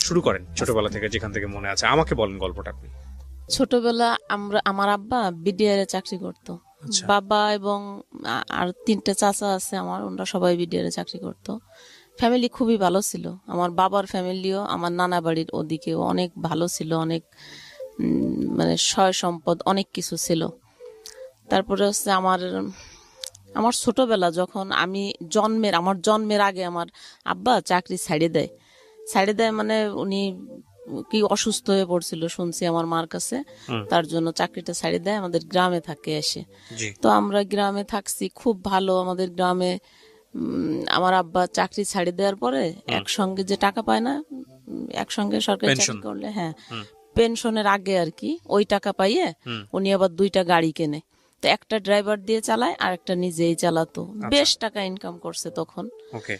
শুরু করেন ছোটবেলা থেকে, যেখান থেকে মনে আছে আমাকে বলেন গল্পটা আপনি। ছোটবেলা আমার আব্বা বিডিআর এ চাকরি করতো। আচ্ছা। বাবা এবং আর তিনটে চাচা আছে আমার, ওরা সবাই বিডিআর এ চাকরি করতো। ফ্যামিলি খুবই ভালো ছিল। আমার বাবার ফ্যামিলিও আমার নানা বাড়ির ওদিকেও অনেক ভালো ছিল, অনেক মানে সয় সম্পদ অনেক কিছু ছিল। তারপরে হচ্ছে আমার আমার ছোটবেলা যখন আমার জন্মের আগে আমার আব্বা চাকরি ছাড়ে দেয় মানে উনি কি অসুস্থ হয়ে পড়ছিল শুনছি আমার মার কাছে, তার জন্য চাকরিটা ছাড়ে দেয়, আমাদের গ্রামে থাকে এসে। জি। তো আমরা গ্রামে থাকছি, খুব ভালো আমাদের গ্রামে। আমার আব্বা চাকরি ছাড়ে দেওয়ার পরে একসঙ্গে যে টাকা পায় না, একসঙ্গে সরকারি পেনশন। চাকরি করলে, হ্যাঁ, পেনশনের আগে আর কি, ওই টাকা পাইয়ে উনি আবার 2টা গাড়ি কেনে। তো একটা ড্রাইভার দিয়ে চালায় আর একটা নিজেই চালাতো। বেশ টাকা ইনকাম করছে তখন। ওকে।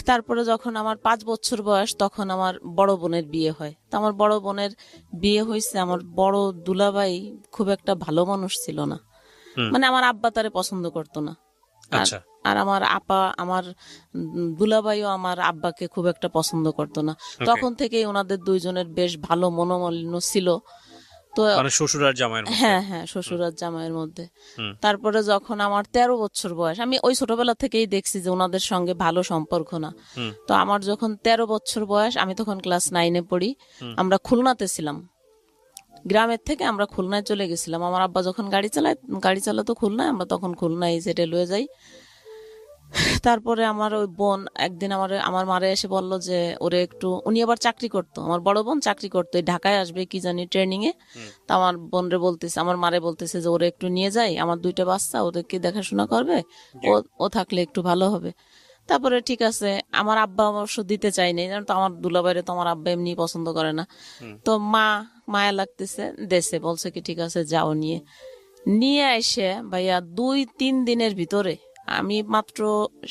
তারপরে যখন আমার 5 বছর বয়স তখন আমার বড় বোনের বিয়ে হয়। তো আমার বড় বোনের বিয়ে হয়েছে, আমার বড় দুলাভাই খুব একটা ভালো মানুষ ছিল না, মানে আমার আব্বা তারে পছন্দ করতো না। আর আচ্ছা। আর আমার দুলাভাইও আমার আব্বাকে খুব একটা পছন্দ করতো না। তখন থেকেই ওনাদের দুইজনের বেশ ভালো মনোমালিন্য ছিল। তো মানে শ্বশুর আর জামাইয়ের মধ্যে। হ্যাঁ হ্যাঁ, শ্বশুর আর জামাইয়ের মধ্যে। তারপরে যখন আমার 13 বছর বয়স, আমি ওই ছোটবেলা থেকেই দেখছি যে ওনাদের সঙ্গে ভালো সম্পর্ক না। তো আমার যখন 13 বছর বয়স, আমি তখন ক্লাস 9-এ পড়ি। আমরা খুলনাতে ছিলাম, গ্রামের থেকে আমরা খুলনায় চলে গেছিলাম। আমার আব্বা যখন গাড়ি চালাতো খুলনায়, আমরা তখন খুলনায় সেটেল হয়ে যাই। তারপরে আমার ওই বোন একদিন আমার মারে এসে বললো যে ওরে একটু, উনি আবার চাকরি করতো, আমার বড় বোন চাকরি করতো, এই ঢাকায় আসবে কি জানি ট্রেনিং এ। তা আমার মারে বলতেছে যে ওরে একটু নিয়ে যাই, আমার 2টা বাচ্চা, ওদেরকে দেখাশোনা করবে, ও থাকলে একটু ভালো হবে। তারপরে ঠিক আছে, আমার আব্বা অবশ্য দিতে চাইনি, জানো তো আমার দুলাভাইরে তো আমার আব্বা এমনি পছন্দ করে না। তো মায়া লাগতেছে, দেশে বলছে কি ঠিক আছে যাও, নিয়ে এসে ভাইয়া 2-3 দিনের ভিতরে, আমি মাত্র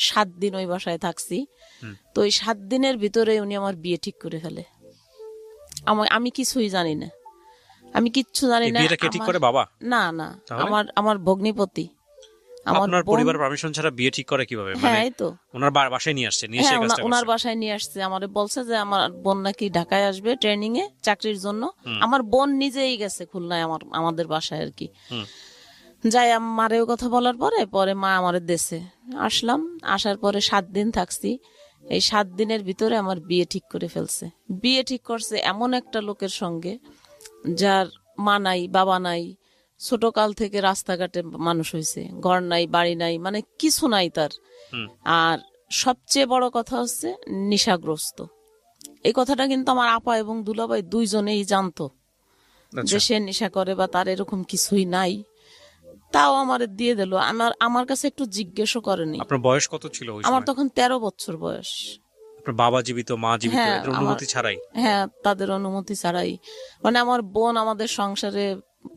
7 দিন ওই বাসায় থাকছি। তো ওই 7 দিনের ভিতরে উনি আমার বিয়ে ঠিক করে ফেলে। আমি কিছুই জানি না, আমি কিচ্ছু জানি এই না। বিয়েটা কে ঠিক করে, বাবা? না না, তাহলে? আমার ভগ্নিপতি, আমার আপনার বোন। পরিবার পারমিশন ছাড়া বিয়ে ঠিক করে কিভাবে? মানে হ্যাঁ, এই তো। ওনার বাসায় নিয়ে আসছে, নিয়ে এসে হ্যাঁ, এই কাজটা ওনার করছে? বাসায় নিয়ে আসছে, আমারে বলছে যে আমার বোন নাকি ঢাকায় আসবে ট্রেনিং এ চাকরির জন্য। আমার বোন নিজেই গেছে খুলনায় আমাদের বাসায় আর কি। যাই মারেও কথা বলার পরে মা আমাদের দেশে আসলাম। আসার পরে 7 দিন থাকছি। এই 7 দিনের ভিতরে আমার বিয়ে ঠিক করে ফেলছে। বিয়ে ঠিক করছে এমন একটা লোকের সঙ্গে যার মা নাই, বাবা নাই, ছোটকাল থেকে রাস্তাঘাটে মানুষ হয়েছে, ঘর নাই, বাড়ি নাই, মানে কিছু নাই তার। আর সবচেয়ে বড় কথা হচ্ছে নেশাগ্রস্ত। এই কথাটা কিন্তু আমার আপা এবং দুলাভাই দুইজনেই জানতো যে সে নেশা করে বা তার এরকম কিছুই নাই। তাও আমার দিয়ে দিল, আমার কাছে একটু জিজ্ঞেসও করেনি। আপনার বয়স কত ছিল ওই আমার সময়? তখন 13 বছর বয়স। আপনার বাবা জীবিত, মা জীবিত, হ্যাঁ, এদের অনুমতি ছাড়াই? হ্যাঁ, তাদের অনুমতি ছাড়াই। মানে আমার বোন আমাদের সংসারে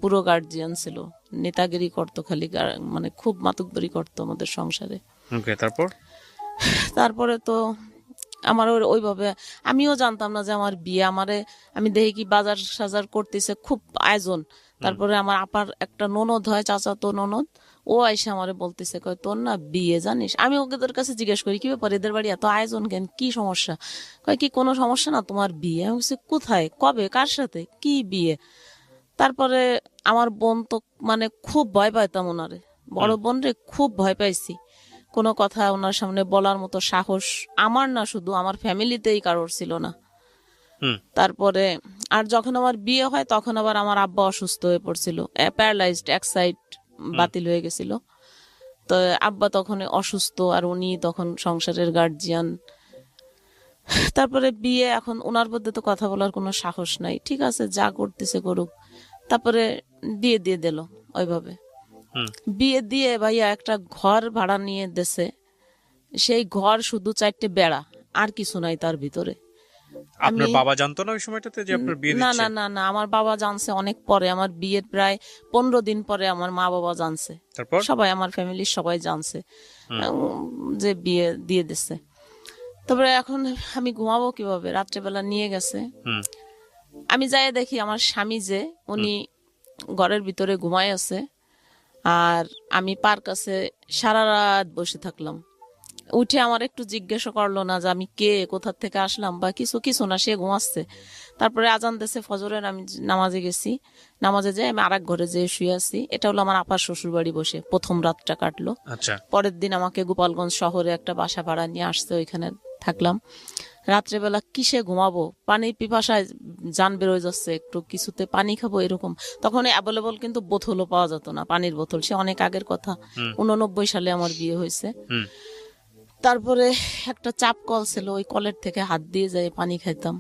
পুরো গার্জিয়ান ছিল, নেতাগিরি করতো খালি, মানে খুব মাতুব্বরি করতো আমাদের সংসারে। ওকে, তারপর? তারপরে তো আমার ওইভাবে আমিও জানতাম না যে আমার বিয়ে। আমি দেখি কি বাজার সাজার করতেছে, খুব আয়োজন। তারপরে আমার আপার একটা ননদ হয়, চাচাতো ননদ, ও আইসা আমারে বলতেছে, কয় তোর না বিয়ে জানিস। আমি ওদের কাছে জিজ্ঞেস করি কি ব্যাপার, এদের বাড়ি এত আয়োজন কেন, কি সমস্যা? কয় কি কোনো সমস্যা না, তোমার বিয়ে। আমি বলছি কোথায়, কবে, কার সাথে, কি বিয়ে? তারপরে আমার বোন তো মানে খুব ভয় পাইতাম ওনারে, বড় বোন রে খুব ভয় পাইছি। কোনো কথা ওনার সামনে বলার মতো সাহস আমার না, শুধু আমার ফ্যামিলিতেই কারোর ছিল না। তারপরে আর যখন আমার বিয়ে হয় তখন আবার আমার আব্বা অসুস্থ হয়ে পড়ছিল, প্যারালাইজড, এক সাইড বাতিল হয়ে গেছিল। তো আব্বা তখন অসুস্থ, আর উনি তখন সংসারের গার্জিয়ান। তারপরে বিয়ে, এখন ওনার মধ্যে তো কথা বলার কোনো সাহস নাই, ঠিক আছে যা করতেছে করুক। তারপরে বিয়ে দিয়ে দিল ওইভাবে। বিয়ে দিয়ে ভাইয়া একটা ঘর ভাড়া নিয়ে দেশে, সেই ঘর শুধু 4টে বেড়া, আর কিছু নাই তার ভিতরে। আপনার বাবা জানতো না ওই সময়টাতে যে আপনার বিয়ে না দিচ্ছে? না না না, আমার বাবা জানছে অনেক পরে, আমার বিয়ের প্রায় 15 দিন পরে আমার মা বাবা জানছে। তারপর? সবাই, আমার ফ্যামিলির সবাই জানছে যে বিয়ে দিয়ে দিচ্ছে। তারপরে এখন আমি ঘুমাবো কিভাবে, রাত্রেবেলা নিয়ে গেছে। আমি যাই দেখি আমার স্বামী যে উনি ঘরের ভিতরে ঘুমায় আছে, আর আমি পার কাছে সারা রাত বসে থাকলাম। উঠে আমার একটু জিজ্ঞাসা করলো না যে আমি কে, কোথা থেকে আসলাম বা কিছু কিছু না, সে ঘুমাচ্ছে। তারপরে আজান দিয়েছে ফজরের, আমি নামাজে গেছি। নামাজে যাই আমি আরেক ঘরে যেয়ে শুয়ে আছি। এটা হলো আমার আপার শ্বশুর বাড়ি, বসে প্রথম রাতটা কাটলো। আচ্ছা। পরের দিন আমাকে গোপালগঞ্জ শহরে একটা বাসা ভাড়া নিয়ে আসছে, ওইখানে থাকলাম। রাত্রেবেলা কিসে ঘুমাবো, পানি পিপাসায় জান বেরোয় যাচ্ছে, একটু কিছুতে পানি খাবো এরকম। তখন অ্যাভেলেবল কিন্তু বোতলও পাওয়া যেত না, পানির বোতল, সে অনেক আগের কথা। 89 সালে আমার বিয়ে হয়েছে। হুম। তারপরে একটা চাপ কল ছিল, ওই কলের থেকে হাত দিয়ে যায় পানি খাইতাম।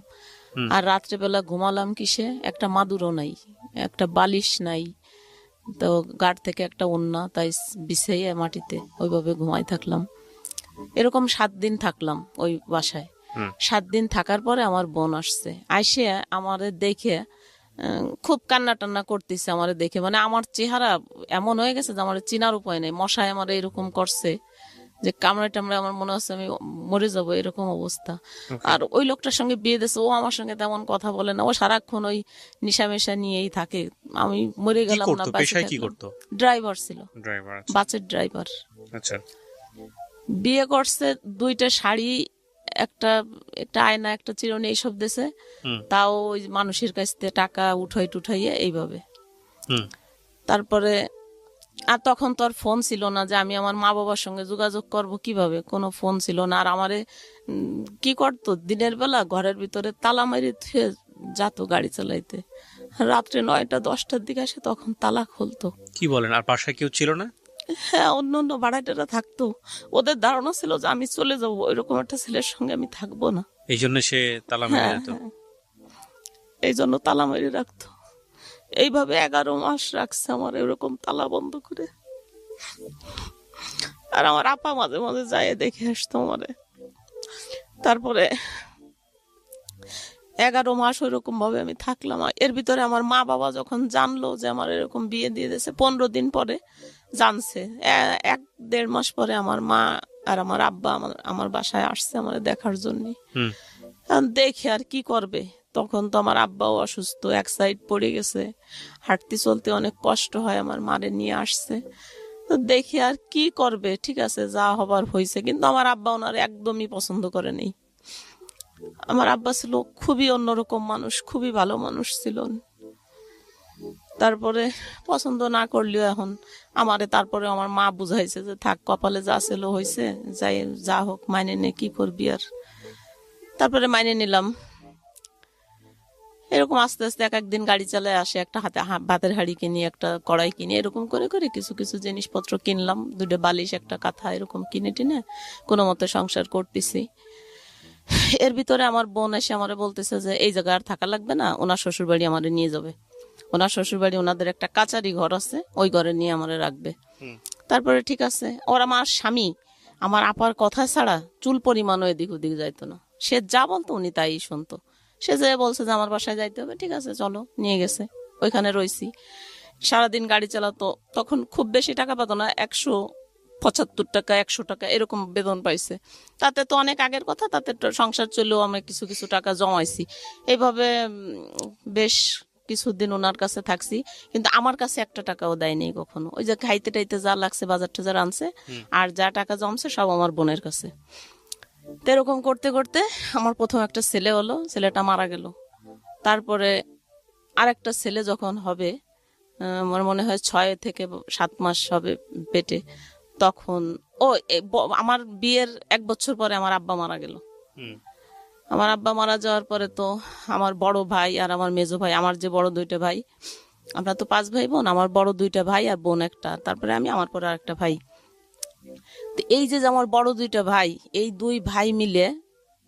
আর রাত্রেবেলা ঘুমালাম কিসে, একটা মাদুরও নাই, একটা বালিশ নাই, তো গাড় থেকে একটা ওন্না তাই বিছাইয়ে মাটিতে ওইভাবে ঘুমাই থাকলাম। এরকম 7 দিন থাকলাম ওই বাসায়। 7 দিন থাকার পরে আমার বোন আসছে, আইসে আমারে দেখে খুব কান্না টান্না করতেছে আমারে দেখে। মানে আমার চেহারা এমন হয়ে গেছে যে আমার চিনার উপায় নেই। মশায় আমার এরকম করছে যে কামড়ে টামড়ে আমার মনে হচ্ছে আমি মরে যাবো, এরকম অবস্থা। আর ওই লোকটার সঙ্গে বিয়ে দিয়েছে, ও আমার সঙ্গে তেমন কথা বলে না, ও সারাক্ষণ ওই নিশামেশা নিয়েই থাকে। আমি মরে কি গেলাম না, করতো, পেশায় কি করতো? ড্রাইভার ছিল, ড্রাইভার। বাসের ড্রাইভার। আচ্ছা। বিয়ে করছে, 2টা শাড়ি, একটা একটা আয়না, একটা চিরুনি, এইসব দিছে। তাও ওই মানুষের কাছ থেকে টাকা উঠাই টুঠাইয়ে এইভাবে। তারপরে আর তখন তো আর ফোন ছিল না যে আমি আমার মা বাবার সঙ্গে যোগাযোগ করব কিভাবে, কোনো ফোন ছিল না। আর আমারে কি করতো, দিনের বেলা ঘরের ভিতরে তালা মারি থুয়ে যাতো গাড়ি চালাইতে, রাত্রে 9টা 10টার দিকে আসে, তখন তালা খুলতো। কি বলেন, আর বাসায় কেউ ছিল না? হ্যাঁ, অন্য অন্য ভাড়াটেরা থাকতো। ওদের ধারণা ছিল যে আমি চলে যাবো, ওইরকম একটা ছেলের সঙ্গে আমি থাকবো না। এই জন্য সে তালা মেরে যেত। এই জন্য তালা মেরে রাখতো। এইভাবে 11 মাস রাখছে আমার এরকম তালা বন্ধ করে। আর আমার আপা মাঝে মাঝে যায় দেখে আসতো আমারে। তারপরে 11 মাস ওইরকম ভাবে আমি থাকলাম। এর ভিতরে আমার মা বাবা যখন জানলো যে আমার এরকম বিয়ে দিয়ে দিয়েছে, 15 দিন পরে জানছে। 1-1.5 মাস পরে আমার মা আর আমার আব্বা আমার বাসায় আসছে আমার দেখার জন্য। দেখে আর কি করবে, তখন তো আমার আব্বাও অসুস্থ, এক সাইড পড়ে গেছে, হাঁটতে চলতে অনেক কষ্ট হয়। আমার মারে নিয়ে আসছে, তো দেখে আর কি করবে, ঠিক আছে যা হবার হয়েছে। কিন্তু আমার আব্বা ওনার একদমই পছন্দ করে নেই। আমার আব্বা ছিল খুবই অন্যরকম মানুষ, খুবই ভালো মানুষ ছিলেন। তারপরে পছন্দ না করলেও এখন আমারে তারপরে আমার মা বুঝাইছে যে থাক, কপালে যা ছিল হয়েছে, যাই যা হোক মাইনে নে, কি করবি আর। তারপরে মাইনে নিলাম। এরকম আস্তে আস্তে এক একদিন গাড়ি চালায় আসে, একটা হাতে ভাতের হাঁড়ি কিনি, একটা কড়াই কিনি, এরকম করে করে কিছু কিছু জিনিসপত্র কিনলাম, 2টা বালিশ, একটা কাঁথা, এরকম কিনে টিনে কোনো মতে সংসার করতেছি। এর ভিতরে আমার বোন এসে আমারে বলতেছে যে এই জায়গায় আর থাকা লাগবে না, ওনার শ্বশুর বাড়ি আমারে নিয়ে যাবে। ওনার শ্বশুর বাড়ি, ওনাদের একটা কাচারি ঘর আছে, ওই ঘরে নিয়ে আমারে রাখবে। তারপরে ঠিক আছে। ওর আমার স্বামী আমার আপার কথা ছাড়া চুল পরিমাণও এদিক ওদিক যাইতো না। সে যা বলতো উনি তাই শুনতো। সে যে বলছে যে আমার বাসায় যাইতে হবে, ঠিক আছে চলো, নিয়ে গেছে। ওইখানে রইছি, সারাদিন গাড়ি চালাতো। তখন খুব বেশি টাকা পেতো না, 175 টাকা 100 টাকা এরকম বেতন পাইছে। তাতে তো অনেক আগের কথা, তাতে সংসার চলেও আমি কিছু কিছু টাকা জমাইছি। এইভাবে বেশ কিছুদিন ওনার কাছে থাকছি, কিন্তু আমার কাছে 1 টাকাও দেয়নি কখনো। ওই যে খাইতে টাইতে যা লাগছে, বাজার টাজার আনছে, আর যা টাকা জমছে সব আমার বোনের কাছে। তো এরকম করতে করতে আমার প্রথম একটা ছেলে হলো, ছেলেটা মারা গেল। তারপরে আরেকটা ছেলে যখন হবে, আমার মনে হয় 6 থেকে 7 মাস হবে পেটে, তখন আমার বিয়ের 1 বছর পরে আমার আব্বা মারা গেল। আমার আব্বা মারা যাওয়ার পরে তো আমার বড় ভাই আর আমার মেজো ভাই, আমার যে বড় 2টা ভাই, আমরা তো 5 ভাই বোন, আমার বড় 2টা ভাই আর বোন একটা, তারপরে আমি, আমার পরে আরেকটা ভাই। তো এই যে আমার বড় 2টা ভাই, এই 2 ভাই মিলে,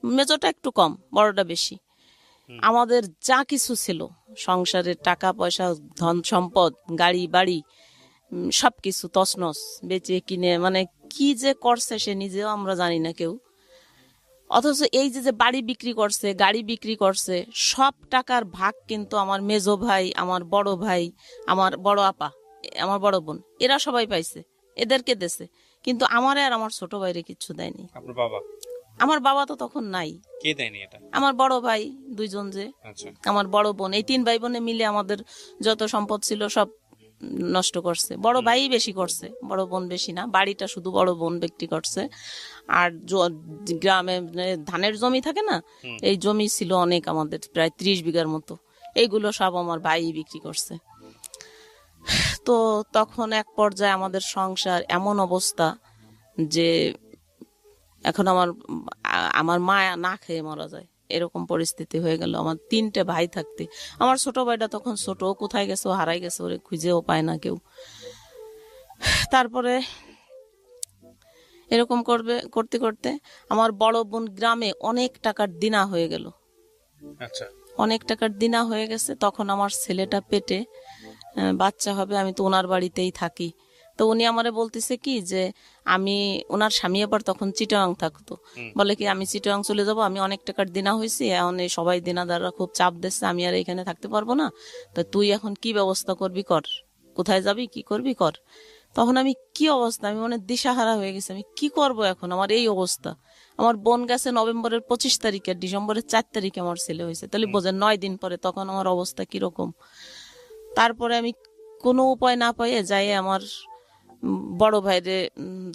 মেজোটা একটু কম, বড়টা বেশি, আমাদের যা কিছু ছিল সংসারের, টাকা পয়সা, ধন সম্পদ, গাড়ি বাড়ি, সবকিছু তছনছ বেচে কিনে, মানে কি যে করছে সে নিজেও আমরা জানি না কেউ। অথচ এই যে বাড়ি বিক্রি করছে, গাড়ি বিক্রি করছে, সব টাকার ভাগ কিন্তু আমার মেজো ভাই, আমার বড় ভাই, আমার বড় আপা, আমার বড় বোন, এরা সবাই পাইছে, এদেরকে দেছে। কিন্তু আমারে আর আমার ছোট ভাইরে কিচ্ছু দেয়নি। আমার বাবা তো তখন নাই। কে দেয়নি এটা? আমার বড় ভাই 2 জন, যে আমার বড় বোন, এই 3 ভাই বোনে মিলে আমাদের যত সম্পদ ছিল সব নষ্ট করছে, বড় ভাই বেশি করছে, বড় বোন বেশি না, বাড়িটা শুধু বড় বোন বিক্রি করছে। আর গ্রামে ধানের জমি থাকে না, এই জমি ছিল অনেক, আমাদের প্রায় 30 বিঘার মতো, এইগুলো সব আমার ভাই বিক্রি করছে। তো তখন এক পর্যায়ে আমাদের সংসার এমন অবস্থা যে এখন আমার মা না খেয়ে মারা যায়, এরকম পরিস্থিতি হয়ে গেল। আমার 3টে ভাই থাকতে, আমার ছোট ভাইটা তখন ছোট, ও কোথায় গেছে, ও হারাই গেছে, ওরে খুঁজেও পায় না কেউ। তারপরে এরকম করতে করতে আমার বড় বোন গ্রামে অনেক টাকার দিনা হয়ে গেল, আচ্ছা। অনেক টাকার দিনা হয়ে গেছে। তখন আমার ছেলেটা পেটে, বাচ্চা হবে, আমি তো ওনার বাড়িতেই থাকি। তো উনি আমারে বলতেছে কি যে ওনার স্বামী আবার তখন চিটাগাং থাকতো, বলে কি আমি চিটাগাং চলে যাব, আমি অনেক টাকার দিনা হয়েছি, এখন এই সবাই দিনাদাররা খুব চাপ দিচ্ছে, আমি আর এখানে থাকতে পারবো না, তো তুই এখন কি ব্যবস্থা করবি কর, কোথায় যাবি কি করবি কর। তখন আমি কি অবস্থা, আমি মানে দিশাহারা হয়ে গেছি, আমি কি করব এখন, আমার এই অবস্থা। আমার বোন গেছে নভেম্বরের 25 তারিখে, ডিসেম্বরের 4 তারিখে আমার ছেলে হয়েছে, তাহলে বোঝেন 9 দিন পরে তখন আমার অবস্থা কিরকম। তারপরে আমি কোনো উপায় না পাইয়ে যাই আমার বড় ভাইরে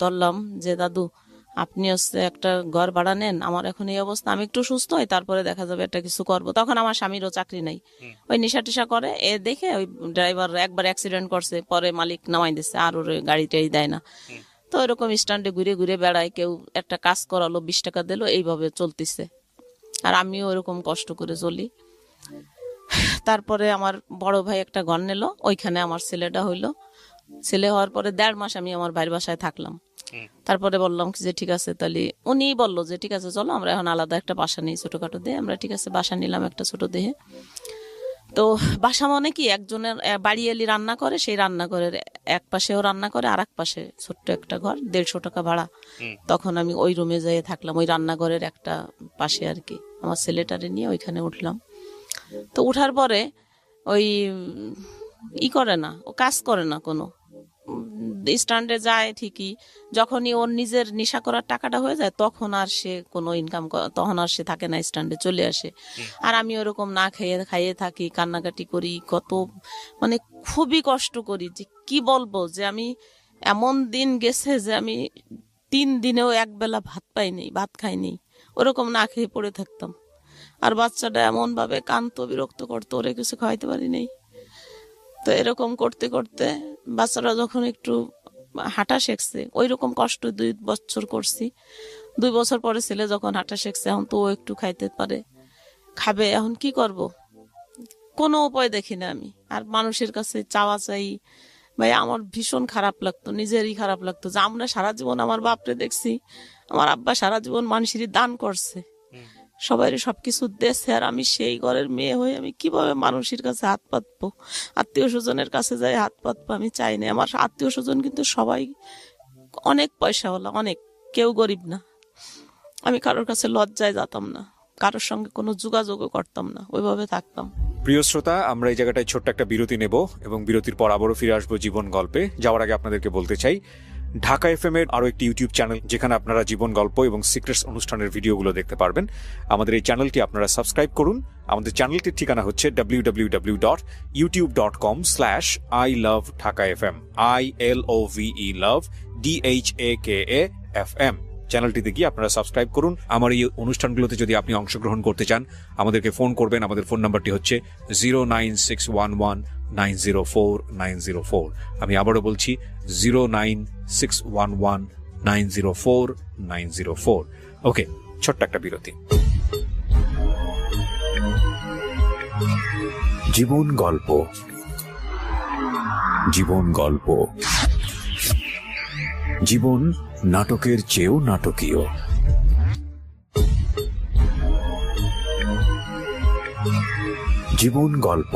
ধরলাম যে দাদু আপনি হচ্ছে একটা ঘর ভাড়া নেন, আমার এখন এই অবস্থা, আমি একটু সুস্থ হই, তারপরে দেখা যাবে একটা কিছু করব। তখন আমার স্বামীরও চাকরি নাই, ওই নেশা টেশা করে, এ দেখে ওই ড্রাইভার একবার অ্যাক্সিডেন্ট করছে, পরে মালিক নামাই দিচ্ছে, আর ওর গাড়িটাই দেয় না। তো এরকম স্ট্যান্ডে ঘুরে ঘুরে বেড়ায়, কেউ একটা কাজ করালো 20 টাকা দিল, এইভাবে চলতেছে। আর আমিও ওরকম কষ্ট করে চলি। তারপরে আমার বড় ভাই একটা ঘর নিল, ওইখানে আমার ছেলেটা হইলো। ছেলে হওয়ার পরে 1.5 মাস আমি আমার ভাইয়ের বাসায় থাকলাম। তারপরে বললাম যে ঠিক আছে, তাহলে উনি বললো যে ঠিক আছে চলো আমরা এখন আলাদা একটা বাসা নিই ছোটখাটো দিয়ে। আমরা ঠিক আছে বাসা নিলাম একটা ছোট দেহে। তো বাসা মানে কি, একজনের বাড়ি এলি রান্না করে, সেই রান্নাঘরের এক পাশেও রান্না করে, আর এক পাশে ছোট্ট একটা ঘর, 150 টাকা ভাড়া। তখন আমি ওই রুমে যেয়ে থাকলাম, ওই রান্নাঘরের একটা পাশে আর কি। আমার ছেলেটারে নিয়ে ওইখানে উঠলাম। তো উঠার পরে ওই করে না, ও কাজ করে না কোনো, স্ট্যান্ডে যায় ঠিকই, যখনই ওর নিজের নেশা করার টাকাটা হয়ে যায় তখন আর সে কোনো ইনকাম, তখন আর সে থাকে না, স্ট্যান্ডে চলে আসে। আর আমি ওরকম না খাইয়ে থাকি, কান্নাকাটি করি, কত মানে খুবই কষ্ট করি, যে কি বলবো, যে আমি এমন দিন গেছে যে আমি 3 দিনেও একবেলা ভাত পাইনি, ভাত খাইনি, ওরকম না খেয়ে পড়ে থাকতাম। আর বাচ্চাটা এমন ভাবে কাঁদতো, বিরক্ত করতো, ওরে কিছু খাওয়াইতে পারি নাই। তো এরকম করতে করতে বাচ্চারা যখন একটু হাঁটা শিখছে, ওই রকম কষ্ট 2 বছর করছি। 2 বছর পরে ছেলে যখন হাঁটা শিখছে, এখন তো ও একটু খাইতে পারে, খাবে, এখন কি করব, কোনো উপায় দেখি না আমি। আর মানুষের কাছে চাওয়া চাই, ভাই আমার ভীষণ খারাপ লাগতো, নিজেরই খারাপ লাগতো যে আমরা সারা জীবন, আমার বাপরে দেখছি, আমার আব্বা সারা জীবন মানুষেরই দান করছে, সবাই সবকিছু দেশে, আর আমি সেই ঘরের মেয়ে হয়ে আমি কিভাবে মানুষের কাছে হাত পাতবো, আত্মীয় স্বজনের কাছে যাই হাত পাতবো, আমি চাই না। আমার আত্মীয় স্বজন কিন্তু সবাই অনেক পয়সাওয়ালা, অনেক, কেউ গরিব না। আমি কারোর কাছে লজ্জায় যেতাম না, কারোর সঙ্গে কোনো যোগাযোগও করতাম না, ওইভাবে থাকতাম। প্রিয় শ্রোতা, আমরা এই জায়গাটায় ছোট্ট একটা বিরতি নেব এবং বিরতির পর আবারও ফিরে আসবো জীবন গল্পে। যাওয়ার আগে আপনাদেরকে বলতে চাই, ঢাকা এফএম এর আরো একটি ইউটিউব চ্যানেল, যেখানে আপনারা জীবন গল্প এবং সিক্রেটস অনুষ্ঠানের ভিডিওগুলো দেখতে পারবেন। আমাদের এই চ্যানেলটি আপনারা সাবস্ক্রাইব করুন। আমাদের চ্যানেলটির ঠিকানা হচ্ছে www.youtube.com/iloveDhakaFM, ILOVE love DHAKAFM। চ্যানেলটিতে গিয়ে আপনারা সাবস্ক্রাইব করুন। আমার এই অনুষ্ঠানগুলোতে যদি আপনি অংশগ্রহণ করতে চান, আমাদেরকে ফোন করবেন। আমাদের ফোন নাম্বারটি হচ্ছে 09611904904। আমি আবারও বলছি 09611904904। ওকে, ছোট্ট একটা বিরতি। জীবন গল্প, জীবন গল্প, জীবন নাটকের চেয়েও নাটকীয়। জীবন গল্প।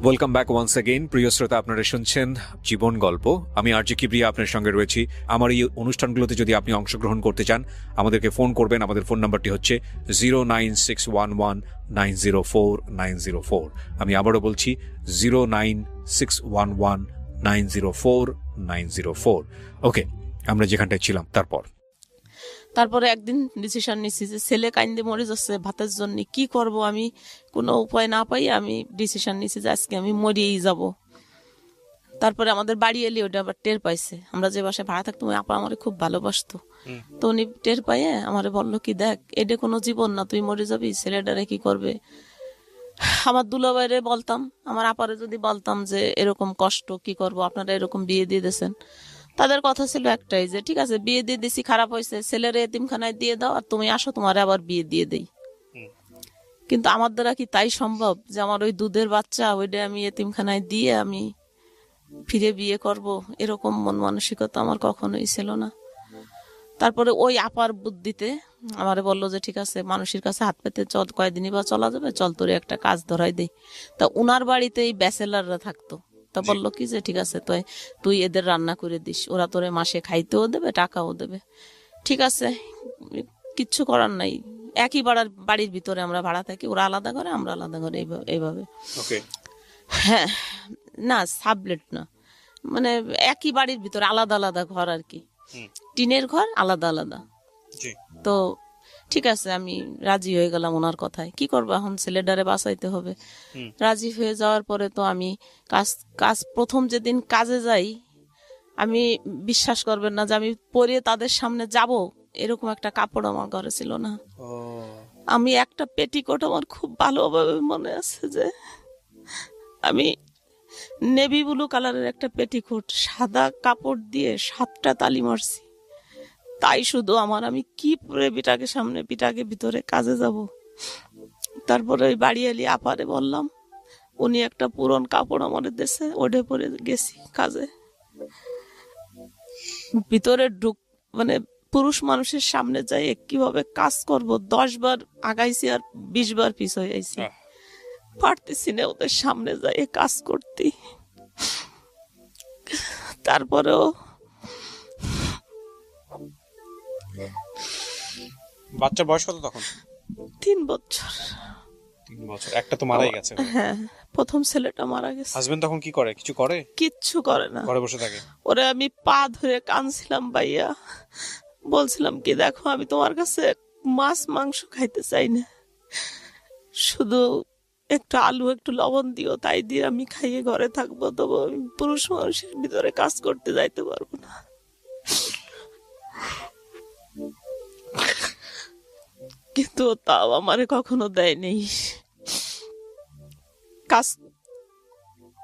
Welcome back once again. প্রিয় শ্রোতা, আপনারা শুনছেন জীবন গল্প। আমি আরজি কিবরিয়া আপনার সঙ্গে রয়েছি। আমার এই অনুষ্ঠানগুলোতে যদি আপনি অংশগ্রহণ করতে চান, আমাদেরকে ফোন করবেন। আমাদের ফোন নাম্বারটি হচ্ছে 09611904904। আমি আবারও বলছি 09611904904। ওকে, আমরা যেখানটায় ছিলাম তারপর। তারপরে একদিন ডিসিশন নিচ্ছি যে ছেলে কাইন্দে মরে যাচ্ছে ভাতের জন্য, কি করব আমি, কোনো উপায় না পাই আমি ডিসিশন নিচ্ছি যে আজকে আমি মরিয়েই যাব। তারপরে আমাদের বাড়ি এলি ওটা আবার টের পাইছে, আমরা যে বাসায় ভাড়া থাকতাম ওই আপা আমারে খুব ভালোবাসতো। তো উনি টের পাইয়ে আমারে বললো কি, দেখ এটা কোনো জীবন না, তুই মরে যাবি, ছেলেটারে কি করবে। আমার দুলাভাইরে বলতাম, আমার আপারে যদি বলতাম যে এরকম কষ্ট, কি করব, আপনারা এরকম বিয়ে দিয়ে দিয়েছেন, তাদের কথা ছিল একটাই যে ঠিক আছে বিয়ে দিয়ে দিছি, খারাপ হয়েছে, ছেলের এতিমখানায় দিয়ে দাও আর তুমি আসো, তোমার আবার বিয়ে দিয়ে দেই। কিন্তু আমার দ্বারা কি তাই সম্ভব যে আমার ওই দুধের বাচ্চা ওইটা আমি এতিমখানায় দিয়ে আমি ফিরে বিয়ে করব? এরকম মন মানসিকতা আমার কখনোই ছিল না। তারপরে ওই আপার বুদ্ধিতে আমারে বললো যে ঠিক আছে মানুষের কাছে হাত পেতে চল, কয়দিনই বা চলা যাবে, চল তোরে একটা কাজ ধরাই দেই। তা উনার বাড়িতে এই ব্যাচেলাররা থাকতো, তা বললো কি যে ঠিক আছে তুই এদের রান্না করে দিস, ওরা তোরে মাসে খাইতেও দেবে টাকাও দেবে। ঠিক আছে, কিচ্ছু করার নাই, একই বাড়ির ভিতরে আমরা ভাড়া থাকি, ওরা আলাদা করে আমরা আলাদা করে, এইভাবে। হ্যাঁ, না সাবলেট না, মানে একই বাড়ির ভিতরে আলাদা আলাদা ঘর আর কি, টিনের ঘর আলাদা আলাদা। তো ঠিক আছে আমি রাজি হয়ে গেলাম ওনার কথায়, কি করবো এখন, ছেলেটারে বাঁচাইতে হবে। রাজি হয়ে যাওয়ার পরে তো আমি কাজ প্রথম যেদিন কাজে যাই, আমি বিশ্বাস করবেন না যে আমি পরে তাদের সামনে যাব এরকম একটা কাপড় আমার ঘরে ছিল না। আমি একটা পেটিকোট আমার খুব ভালোভাবে মনে আছে যে আমি নেভি ব্লু কালারের একটা পেটিকোট সাদা কাপড় দিয়ে 7টা তালি মারছি, তাই শুধু আমি কি পরে পিটাকে ভিতরে কাজে যাব। তারপরে ওই বাড়ি এলি আপারে বললাম, উনি একটা পুরন কাপড় আমাদের দেশে ওঠে পরে গেছি কাজে। ভিতরে মানে পুরুষ মানুষের সামনে যাই কিভাবে কাজ করব, 10 বার আগাইছি আর 20 বার পিছ হয়ে আইছি, পারতেছি না ওদের সামনে যাই কাজ করতে। তারপরেও বাচ্চার বয়স কত তখন? 3 বছর। 3 বছর, একটা তো মারাই গেছে। হ্যাঁ, প্রথম ছেলেটা মারা গেছে। হাজবেন্ড তখন কি করে, কিছু করে? কিচ্ছু করে না, ঘরে বসে থাকে। ওরে আমি পা ধরে কাঁদছিলাম ভাইয়া, বলছিলাম কি দেখো আমি তোমার কাছে মাছ মাংস খাইতে চাই না, শুধু একটু আলু একটু লবণ দিও, তাই দিয়ে আমি খাইয়ে ঘরে থাকবো, তবু আমি পুরুষ মানুষের ভিতরে কাজ করতে যাইতে পারবো না। কিন্তু তাও আমারে কখনো দেয় নেই,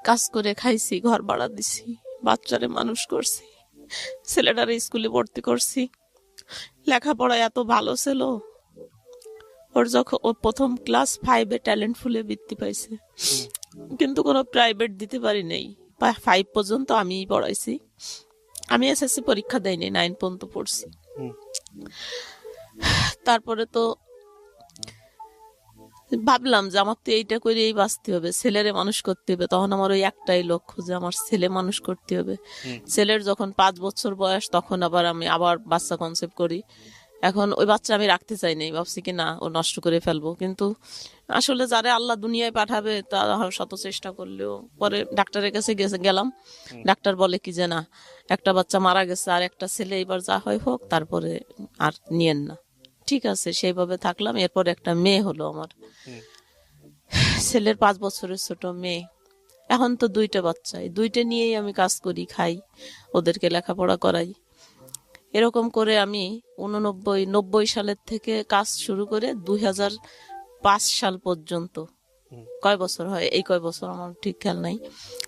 কাজ করে খাইছি, ঘর ভাড়া দিছি, বাচ্চারে মানুষ করছি, ছেলেটারে স্কুলে ভর্তি করছি, লেখাপড়ায় এত ভালো ছিল। ওর যখন ও প্রথম ক্লাস 5-এ ট্যালেন্ট ফুলে বৃত্তি পাইছে, কিন্তু কোনো প্রাইভেট দিতে পারি নাই, 5 পর্যন্ত আমিই পড়াইছি, আমি এসএসসি পরীক্ষা দেয়নি, 9 পর্যন্ত পড়ছি। তারপরে তো ভাবলাম যে আমার তো এইটা করেই বাঁচতে হবে, ছেলেরে মানুষ করতে হবে, তখন আমার ওই একটাই লক্ষ্য যে আমার ছেলে মানুষ করতে হবে। ছেলের যখন 5 বছর বয়স তখন আমি আবার বাচ্চা কনসেপ্ট করি। এখন ওই বাচ্চা আমি রাখতে চাই নাই, ভাবছি কি না ও নষ্ট করে ফেলবো, কিন্তু আসলে যারা আল্লাহ দুনিয়ায় পাঠাবে তারা শত চেষ্টা করলেও, পরে ডাক্তারের কাছে গেলাম, ডাক্তার বলে কি যে না, একটা বাচ্চা মারা গেছে আর একটা ছেলে, এবার যা হয় হোক, তারপরে আর নিয়েন না। ঠিক আছে, সেইভাবে থাকলাম। এরপর একটা মেয়ে হলো আমার, ছেলের 5 বছরের ছোট মেয়ে। এখন তো 2টা বাচ্চা, 2টা নিয়েই আমি কাজ করি, খাই, ওদেরকে লেখাপড়া করাই। এরকম করে আমি 90 সালের থেকে কাজ শুরু করে 2005 সাল পর্যন্ত, কয় বছর হয় এই কয় বছর আমার ঠিক খেয়াল নাই,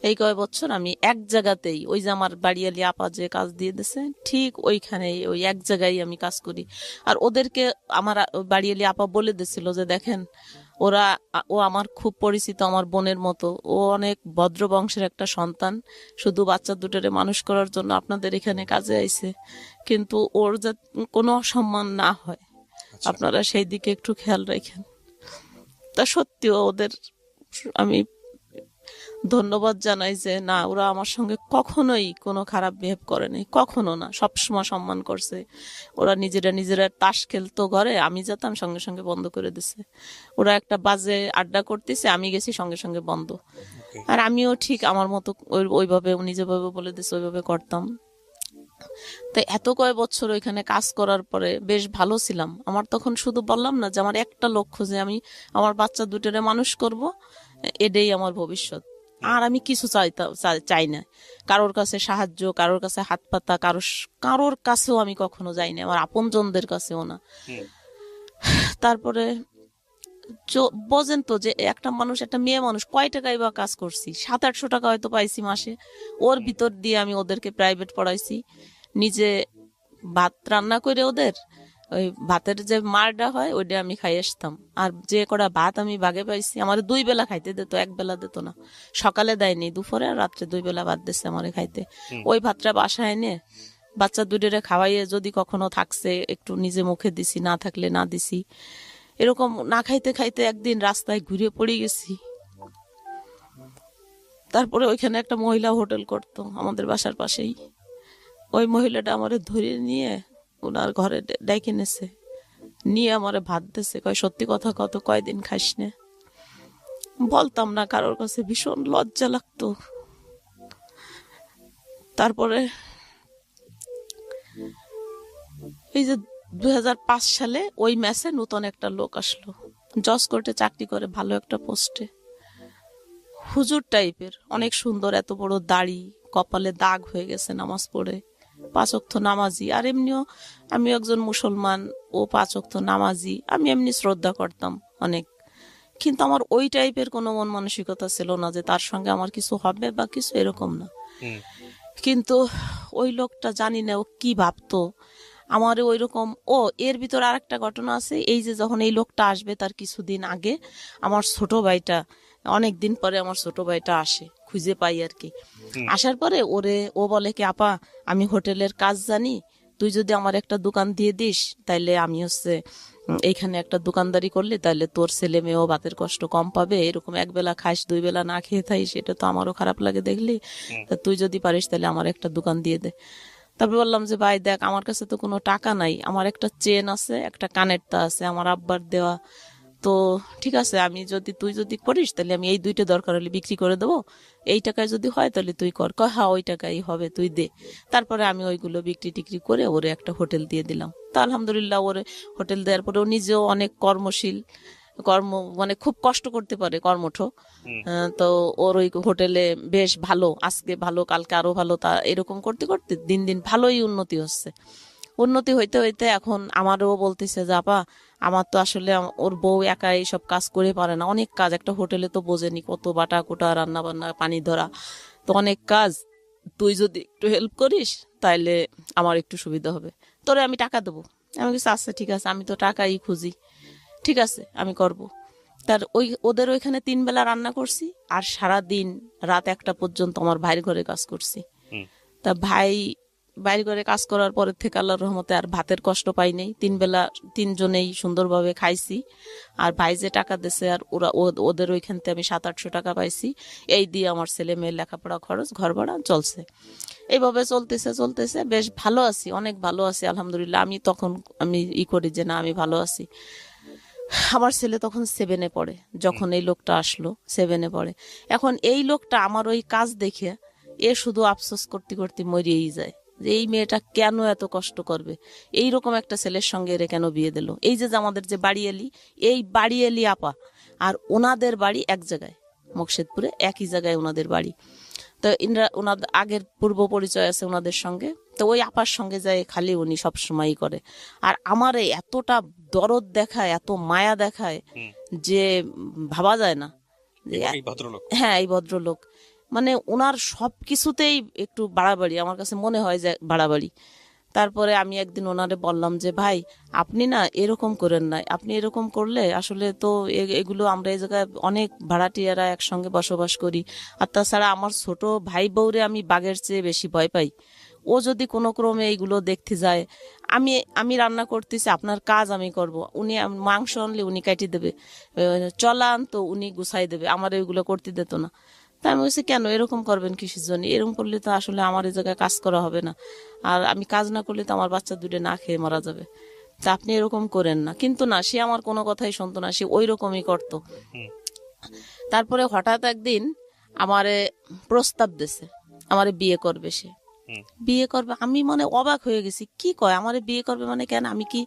এই কয় বছর আমি এক জায়গাতেই, ওই যে আমার বাড়িয়ালি আপা যে কাজ দিয়ে দিয়েছে ঠিক ওইখানেই, ওই এক জায়গায় আমি কাজ করি। আর ওদেরকে আমার বাড়িয়ালি আপা বলে দিয়েছিল যে দেখেন ও আমার খুব পরিচিত, আমার বোনের মতো, ও অনেক ভদ্র বংশের একটা সন্তান, শুধু বাচ্চা দুটোরে মানুষ করার জন্য আপনাদের এখানে কাজে আইছে, কিন্তু ওর যাতে কোনো অসম্মান না হয় আপনারা সেই দিকে একটু খেয়াল রাখেন। তা সত্যিও ওদের আমি ধন্যবাদ জানাই যে না, ওরা আমার সঙ্গে কখনোই কোনো খারাপ বিহেভ করেনি, কখনো না, সবসময় সম্মান করছে। ওরা নিজেরা তাস খেলতো ঘরে, আমি যেতাম সঙ্গে সঙ্গে বন্ধ করে দিছে। ওরা একটা বাজে আড্ডা করতেছে, আমি গেছি সঙ্গে সঙ্গে বন্ধ। আর আমিও ঠিক আমার মতো ওইভাবে উনি যেভাবে বলে দিছে ওইভাবে করতাম। তো এত কয় বছর ওইখানে কাজ করার পরে বেশ ভালো ছিলাম। আমার তখন শুধু বললাম না যে আমার একটা লক্ষ্য যে আমি আমার বাচ্চা দুটোরে মানুষ করব, এটাই আমার ভবিষ্যৎ। আর আমি কিছু চাই না, কারোর কাছে সাহায্য, কারোর কাছে হাত পাতা, কারোর কাছেও আমি কখনো যাই না, আমার আপনজনদের কাছেও না। তারপরে বোঝেন তো যে একটা মানুষ, একটা মেয়ে মানুষ কয় টাকায় বা কাজ করছি, 700-800 টাকা হয়তো পাইছি মাসে। ওর ভিতর দিয়ে আমি ওদেরকে প্রাইভেট পড়াইছি, নিজে ভাত রান্না করে ওদের ওই ভাতের যে মারটা হয় ওইটা আমি খাই আসতাম। আর যে কটা ভাত আমি ভাগে পাইছি, আমার 2 বেলা খাইতে দিত, 1 বেলা দিত না। সকালে দেয়নি, দুপুরে আর রাত্রে 2 বেলা ভাত দিচ্ছে আমার খাইতে। ওই ভাতটা বাসায় এনে বাচ্চা দুটোরে খাওয়াইয়ে যদি কখনো থাকছে একটু নিজে মুখে দিছি, না থাকলে না দিছি। এরকম না খাইতে খাইতে একদিন রাস্তায় ঘুরে পড়ে গেছি। তারপরে ওইখানে একটা মহিলা হোটেল করতো আমাদের বাসার পাশেই। ওই মহিলাটা আমারে ধরে নিয়ে ওনার ঘরে ডেকে নেছে, নিয়ে আমারে ভাত দিছে, কয় সত্যি কথা কত, কয়দিন খাইস না। বলতাম না কারোর কাছে, ভীষণ লজ্জা লাগতো। তারপরে এই যে 2005 সালে ওই ম্যাচে নতুন একটা লোক আসলো, জজ কোর্টে চাকরি করে, ভালো একটা পোস্টে, হুজুর টাইপের, অনেক সুন্দর, এত বড় দাড়ি, কপালে দাগ হয়ে গেছে নামাজ পড়ে, 5 ওয়াক্ত নামাজি। আর এমনিও আমি একজন মুসলমান, ও 5 ওয়াক্ত নামাজি, আমি এমনি শ্রদ্ধা করতাম অনেক। কিন্তু আমার ওই টাইপের কোনো মন মানসিকতা ছিল না যে তার সঙ্গে আমার কিছু হবে বা কিছু, এরকম না। কিন্তু ওই লোকটা জানি না ও কি ভাবতো আমার ওই রকম। ও এর ভিতর আর একটা ঘটনা আছে, এই যে যখন এই লোকটা আসবে তার কিছুদিন আগে আমার ছোট ভাইটা, অনেক দিন পরে আমার ছোট ভাইটা আসে, খুঁজে পাই আর কি। আসার পরে ও বলে কি, আপা আমি হোটেলের কাজ জানি, তুই যদি আমার একটা দোকান দিয়ে দিস তাইলে আমি এইখানে একটা দোকানদারি করলে তাহলে তোর ছেলে মেয়েও ভাতের কষ্ট কম পাবে। এরকম 1 বেলা খাইস, 2 বেলা না খেয়ে থাইস, এটা তো আমারও খারাপ লাগে দেখলি। তা তুই যদি পারিস তাহলে আমার একটা দোকান দিয়ে দে। তারপর বললাম যে ভাই দেখ, আমার কাছে তো কোনো টাকা নাই, আমার একটা চেন আছে, একটা কানেরটা আছে আমার আব্বার দেওয়া, তো ঠিক আছে, তুই যদি করিস তাহলে আমি এই 2টা দরকার হলে বিক্রি করে দেবো, এই টাকায় যদি হয় তাহলে তুই কর। হ্যাঁ ওই টাকাই হবে, তুই দে। তারপরে আমি ওইগুলো বিক্রি টিক্রি করে ওরে একটা হোটেল দিয়ে দিলাম। তা আলহামদুলিল্লাহ ওরে হোটেল দেওয়ার পরে ও নিজেও অনেক কর্মশীল, মানে খুব কষ্ট করতে পারে, কর্মঠ। তো ওর ওই হোটেলে বেশ ভালো, আজকে ভালো কালকে আরো ভালো, তা এরকম করতে করতে দিন দিন ভালোই উন্নতি হচ্ছে। উন্নতি হইতে হইতে এখন আমারও বলতেছে যে আপা আমার তো আসলে ওর বউ একাই সব কাজ করে পারে না, অনেক কাজ, একটা হোটেলে তো বোঝেনি কত বাটা কোটা, রান্না বান্না, পানি ধরা, তো অনেক কাজ, তুই যদি একটু হেল্প করিস তাইলে আমার একটু সুবিধা হবে, তোরে আমি টাকা দেবো। আমি কিছু আচ্ছা ঠিক আছে, আমি তো টাকাই খুঁজি, ঠিক আছে আমি করব। ওদের ওইখানে 3 বেলা রান্না করছি, আর সারা দিন রাত 1টা পর্যন্ত আমার ভাইয়ের ঘরে কাজ করছি। তা বাইরে করে কাজ করার পরের থেকে আল্লাহর রহমতে আর ভাতের কষ্ট পাই নাই, 3 বেলা 3 জনেই সুন্দরভাবে খাইছি। আর ভাই যে টাকা দিছে, আর ওদের ওইখান থেকে আমি 700-800 টাকা পাইছি, এই দিয়ে আমার ছেলে মেয়ের লেখাপড়া খরচ, ঘর ভাড়া চলছে। এইভাবে চলতেছে বেশ ভালো আছি, অনেক ভালো আছি আলহামদুলিল্লাহ। আমি করি যে না আমি ভালো আছি। আমার ছেলে তখন 7-এ পড়ে, যখন এই লোকটা আসলো 7-এ পড়ে। এখন এই লোকটা আমার ওই কাজ দেখে শুধু আফসোস করতে করতে মরিয়েই যায় যে এই মেয়েটা কেন এত কষ্ট করবে, এইরকম একটা ছেলের সঙ্গে এর কেন বিয়ে দিল। এই যে আমাদের যে বাড়িয়ালি, এই বাড়িয়ালি আপা আর ওনাদের বাড়ি এক জায়গায়, মুকশেদপুরে একই জায়গায় ওনাদের বাড়ি। তো ওনাদের আগের পূর্ব পরিচয় আছে ওনাদের সঙ্গে, তো ওই আপার সঙ্গে যায় খালি উনি সবসময়ই করে। আর আমার এতটা দরদ দেখায়, এত মায়া দেখায় যে ভাবা যায় না যে হ্যাঁ এই ভদ্রলোক, মানে ওনার সবকিছুতেই একটু বাড়াবাড়ি, আমার কাছে মনে হয় যে বাড়াবাড়ি। তারপরে আমি একদিন ওনারে বললাম যে ভাই আপনি না এরকম করেন না, আপনি এরকম করলে আসলে তো এগুলো আমরা এই জায়গায় অনেক ভাড়াটিয়ারা একসঙ্গে বসবাস করি, আর তাছাড়া আমার ছোট ভাই বউরে আমি বাঘের চেয়ে বেশি ভয় পাই। ও যদি কোনো ক্রমে এইগুলো দেখতে যায়, আমি রান্না করতেছি, আপনার কাজ আমি করব, উনি মাংস আনলে উনি কাটি দেবে, চলা আনতো উনি গুছাই দেবে, আমার ওইগুলো করতে দিত না। তা আমি বলছি কেন এরকম করবেন কিসের জন্য, এরকম করলে তো আসলে আমার এই জায়গায় কাজ করা হবে না, আর আমি কাজ না করলে তো আমার বাচ্চা 2 না খেয়ে মারা যাবে, তা আপনি এরকম করেন না। কিন্তু না, সে আমার কোনো কথাই শুনতো না, সে ওই রকমই করতো। তারপরে হঠাৎ একদিন আমারে প্রস্তাব দিছে, আমারে বিয়ে করবে সে। বিয়ে করবে। আমি মানে অবাক হয়ে গেছি, কি কয় আমারে বিয়ে করবে মানে কেন? আমি কি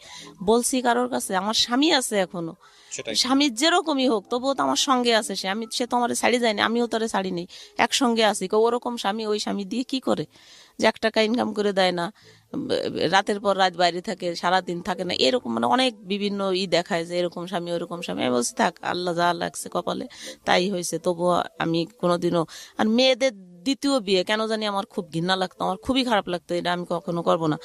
বলছি কারোর কাছে? আমার স্বামী আছে এখনো, সেটাই। স্বামী যেরকমই হোক তবুও তো আমার সঙ্গে আছে সে, সে তো আমার ছাড়ি যায়নি, আমিও তারে ছাড়ি নেই, একসঙ্গে আছি। ওরকম স্বামী, ওই স্বামী দিয়ে কি করে? যে 1 টাকা ইনকাম করে দেয় না, রাতের পর রাত বাইরে থাকে, সারাদিন থাকে না, এরকম মানে অনেক বিভিন্ন দেখায় যে এরকম স্বামী ওরকম স্বামী। আমি বলছি থাক, আল্লাহ যা লাগছে কপালে তাই হয়েছে। তবুও আমি কোনোদিনও, আর মেয়েদের দ্বিতীয় বিয়ে কেন জানি আমার খুব ঘৃণা লাগতো, আমার খুবই খারাপ লাগতো, এটা আমি কখনো করব না।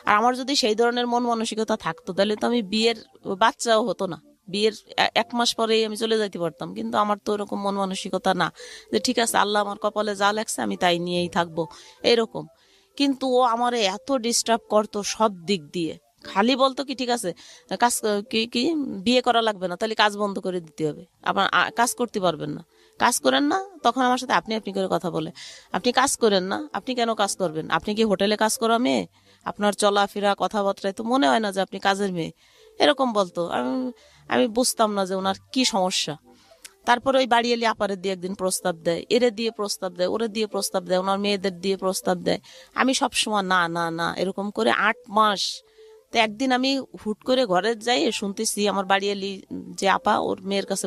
আর আমার যদি সেই ধরনের মন মানসিকতা থাকতো তাহলে তো আমি বিয়ের বাচ্চাও হতো না, বিয়ের 1 মাস পরেই আমি চলে যাইতে পারতাম। কিন্তু আমার তো এরকম মন মানসিকতা না, যে ঠিক আছে আল্লাহ আমার কপালে যা লাগছে আমি তাই নিয়েই থাকবো, এরকম। কিন্তু ও আমারে এত ডিস্টার্ব করতো সব দিক দিয়ে। খালি বলতো কি ঠিক আছে কাজ কি কি বিয়ে করা লাগবে না, তাহলে কাজ বন্ধ করে দিতে হবে, আবার কাজ করতে পারবেন না, কাজ করেন না। তখন আমার সাথে আপনি আপনি করে কথা বলে, আপনি কাজ করেন না, আপনি কেন কাজ করবেন? আপনি কি হোটেলে কাজ করা মেয়ে? আপনার চলাফেরা কথাবার্তায় তো মনে হয় না যে আপনি কাজের মেয়ে, এরকম বলতো। আমি বুঝতাম না যে ওনার কি সমস্যা। তারপরে ওই বাড়ি এলে আপারে দিয়ে একদিন প্রস্তাব দেয়, এরে দিয়ে প্রস্তাব দেয়, ওরে দিয়ে প্রস্তাব দেয়, ওনার মেয়েদের দিয়ে প্রস্তাব দেয়। আমি সবসময় না না না এরকম করে 8 মাস। তো একদিন আমি হুট করে ঘরে যাই, শুনতেছি আমার বাড়ি এলি যে আপা ওর মেয়ের কাছে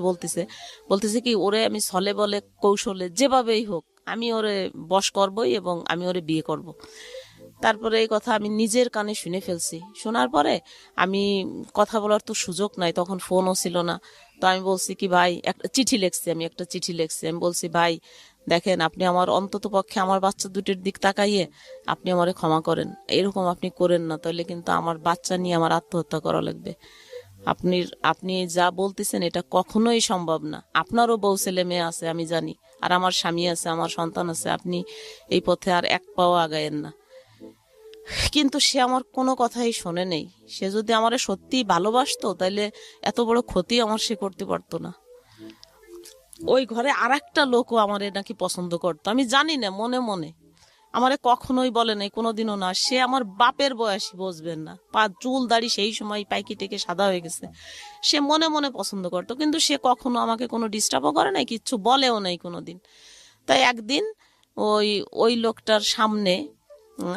বলতেছে কি ওরে আমি ছলে বলে কৌশলে যেভাবেই হোক আমি ওরে বশ করবই এবং আমি ওরে বিয়ে করব। তারপরে এই কথা আমি নিজের কানে শুনে ফেলছি। শোনার পরে আমি কথা বলার তো সুযোগ নাই, তখন ফোনও ছিল না। তো আমি বলছি কি ভাই, একটা চিঠি লিখছি, আমি বলছি ভাই দেখেন, আপনি আমার অন্তত পক্ষে আমার বাচ্চা দুটির দিক তাকাইয়ে আপনি আমারে ক্ষমা করেন, এরকম আপনি করেন না, তাহলে কিন্তু আমার বাচ্চা নিয়ে আমার আত্মহত্যা করা লাগবে। আপনি যা বলতেছেন এটা কখনোই সম্ভব না, আপনারও বউ ছেলে মেয়ে আছে আমি জানি, আর আমার স্বামী আছে, আমার সন্তান আছে, আপনি এই পথে আর 1 পাও আগায়েন না। কিন্তু সে আমার কোনো কথাই শোনে নেই। সে যদি আমারে সত্যিই ভালোবাসতো তাহলে এত বড় ক্ষতি আমার সে করতে পারতো না। ওই ঘরে আরেকটা লোকও আমারে নাকি পছন্দ করতো, আমি জানি না, মনে মনে আমারে কখনোই বলে নাই, কোনোদিনও না। সে আমার বাপের বয়সী, বুঝবেন না, চুল দাড়ি সেই সময় পাইকি টেকে সাদা হয়ে গেছে। সে মনে মনে পছন্দ করতো, কিন্তু সে কখনো আমাকে কোনো ডিস্টার্বও করে নাই, কিচ্ছু বলেও নাই কোনোদিন। তাই একদিন ওই লোকটার সামনে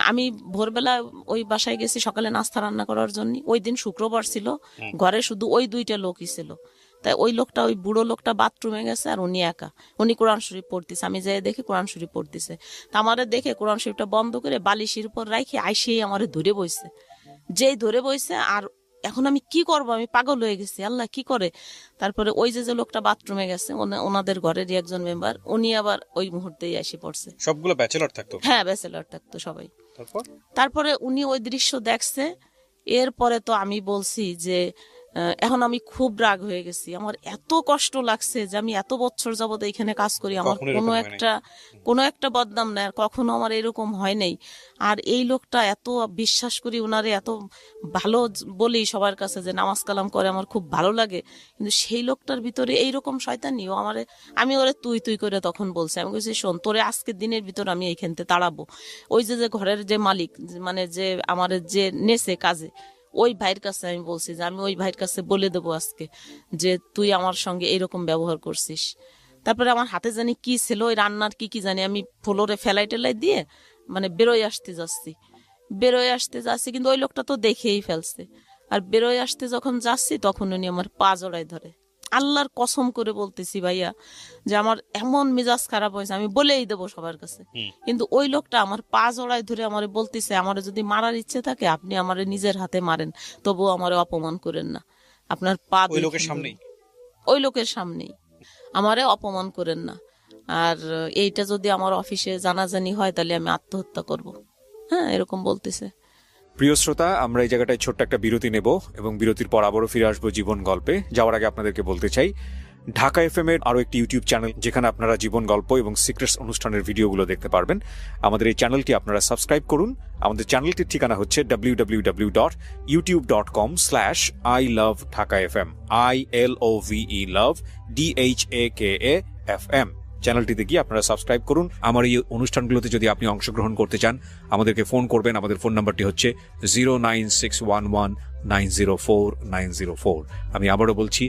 আমি ভোরবেলা ওই বাসায় গেছি সকালে নাস্তা রান্না করার জন্য। ওই দিন শুক্রবার ছিল, ঘরে শুধু ওই 2টা লোকই ছিল। তাই ওই বুড়ো লোকটা বাথরুমে গেছে আর উনি একা, উনি কোরআন শরীফ পড়তেছে। আমি যাই দেখি কোরআন শরীফ পড়তেছে। তা আমারে দেখে কোরআন শরীফটা বন্ধ করে বালিশের উপর রাখি আইসেই আমারে ধরে বইছে। যেই ধরে বইছে, আর এখন আমি কি করব, আমি পাগল হয়ে গেছি, আল্লাহ কি করে। তারপরে ওই যে লোকটা বাথরুমে গেছে ওনাদের ঘরেরই একজন মেম্বার, উনি আবার ওই মুহূর্তেই এসে পড়ছে। সবগুলো ব্যাচেলর থাকতো? হ্যাঁ, ব্যাচেলর থাকতো সবাই। তারপরে উনি ওই দৃশ্য দেখছে। এরপরে তো আমি বলছি যে এখন আমি খুব রাগ হয়ে গেছি, আমার এত কষ্ট লাগছে যে আমি এত বছর যাবত এখানে কাজ করি, আমার কোনো একটা বদনাম নাই, আর কখনো আমার এরকম হয় নাই। আর এই লোকটা এত বিশ্বাস করি, ওনারে এত ভালো বলি সবার কাছে যে নামাজ কালাম করে, আমার খুব ভালো লাগে। কিন্তু সেই লোকটার ভিতরে এইরকম শয়তানি, ও আমি ওরে তুই তুই করে তখন বলছি। আমি বলছি শোন, তোরে আজকের দিনের ভিতর আমি এইখান থেকে তাড়াবো। ওই যে ঘরের যে মালিক, মানে যে আমার যে নেছে কাজে, ওই ভাইয়ের কাছে আমি বলছি যে আমি ওই ভাইয়ের কাছে বলে দেবো আজকে যে তুই আমার সঙ্গে এরকম ব্যবহার করছিস। তারপরে আমার হাতে জানি কি ছিল, ওই রান্নার কি জানি, আমি ফ্লোরে ফেলাই টেলাই দিয়ে মানে বেরোয় আসতে যাচ্ছি, কিন্তু ওই লোকটা তো দেখেই ফেলছে। আর বেরোয় আসতে যখন যাচ্ছি তখন উনি আমার পা জড়ায় ধরে। আল্লাহর কসম করে বলতেছি ভাইয়া যে আমার এমন মেজাজ খারাপ হয়েছে, আমি বলেই দেবো সবার কাছে। কিন্তু ওই লোকটা আমার পা জড়ায় ধরে আমারে বলতেছে, আমারে যদি মারার ইচ্ছে থাকে আপনি আমারে নিজের হাতে মারেন, তবুও আমারে অপমান করেন না, আপনার পা ওই লোকের সামনেই আমারে অপমান করেন না। আর এইটা যদি আমার অফিসে জানাজানি হয় তাহলে আমি আত্মহত্যা করব। হ্যাঁ, এরকম বলতেছে। প্রিয় শ্রোতা, আমরা এই জায়গাটায় ছোট্ট একটা বিরতি নেব এবং বিরতির পর আবারও ফিরে আসবো জীবন গল্পে। যাওয়ার আগে আপনাদেরকে বলতে চাই, ঢাকা এফএম এর আরো একটি ইউটিউব চ্যানেল যেখানে আপনারা জীবন গল্প এবং সিক্রেটস অনুষ্ঠানের ভিডিওগুলো দেখতে পারবেন। আমাদের এই চ্যানেলটি আপনারা সাবস্ক্রাইব করুন। আমাদের চ্যানেলটির ঠিকানা হচ্ছে www.youtube.com/ilovedhakafm ILOVE love DHAKAFM। চ্যানেলটিতে গিয়ে আপনারা সাবস্ক্রাইব করুন। আমার এই অনুষ্ঠানগুলোতে যদি আপনি অংশগ্রহণ করতে চান আমাদেরকে ফোন করবেন। আমাদের ফোন নাম্বারটি হচ্ছে 09611904904। আমি আবারও বলছি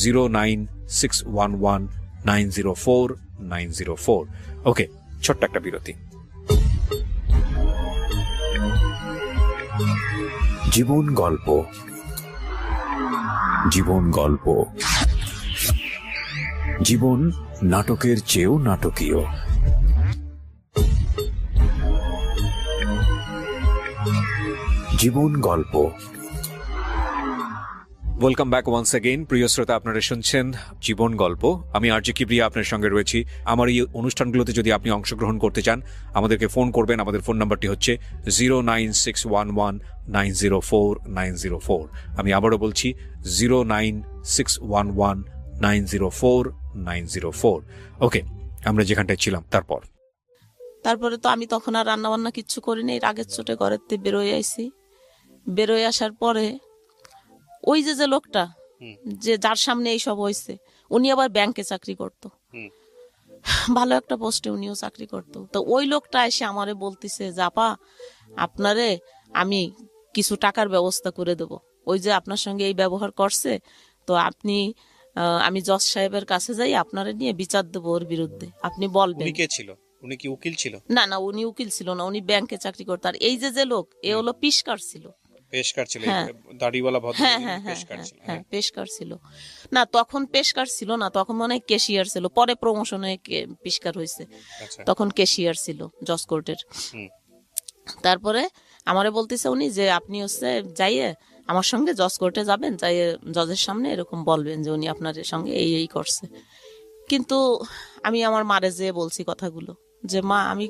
09611904904। ওকে, ছোট্ট একটা বিরতি। জীবন গল্প, জীবন গল্প, জীবন নাটকের চেয়েও নাটকীয়। জীবন গল্প। Welcome back once again. প্রিয় শ্রোতা, আপনারা শুনছেন জীবন গল্প। আমি আরজে কিবরিয়া আপনার সঙ্গে রয়েছি। আমার এই অনুষ্ঠানগুলোতে যদি আপনি অংশগ্রহণ করতে চান, আমাদেরকে ফোন করবেন। আমাদের ফোন নাম্বারটি হচ্ছে 09611904904। আমি আবারও বলছি 09611904904। ওকে, আমরা যেখানটায় ছিলাম তারপরে তো আমি তখন আর রান্না বান্না কিচ্ছু করিনি, রাগের চোটে ঘরের থেকে বেরোয় আইছি। বেরোয় আসার পরে ওই যে লোকটা যে যার সামনে এইসব হয়েছে, উনি আবার ব্যাংকে চাকরি করত, ভালো একটা পোস্টে উনিও চাকরি করত। তো ওই লোকটা এসে আমারে বলতেছে যে আপা, আপনারে আমি কিছু টাকার ব্যবস্থা করে দেব, ওই যে আপনার সঙ্গে এই ব্যবহার করছে, তো আপনি আমি জজ সাহেবের কাছে যাই, আপনারে নিয়ে বিচার দেবো ওর বিরুদ্ধে, আপনি বলবেন। উনি কে ছিল? উনি কি উকিল ছিল? না না, উনি উকিল ছিল না, উনি ব্যাংকে চাকরি করতো। আর এই যে লোক, এ হলো পিসকার ছিল। পেশকার ছিল? হ্যাঁ। দাড়িওয়ালা ভদ্র হ্যাঁ হ্যাঁ হ্যাঁ পেশকার ছিল? হ্যাঁ, পেশকার ছিল। না, তখন পেশকার ছিল না, তখন মনে হয় ক্যাশিয়ার ছিল, পরে প্রমোশন হয়ে পেশকার হয়েছে, আচ্ছা। তখন ক্যাশিয়ার ছিল জজ কোর্টের। তারপরে আমারে বলতেছে উনি যে আপনি হচ্ছে যাইয়ে আমার সঙ্গে জজ কোর্টে যাবেন, যাইয়ে জজের সামনে এরকম বলবেন যে উনি আপনার সঙ্গে এই এই করছে। কিন্তু আমি আমার মারে যেয়ে বলছি কথাগুলো, যে মা আমি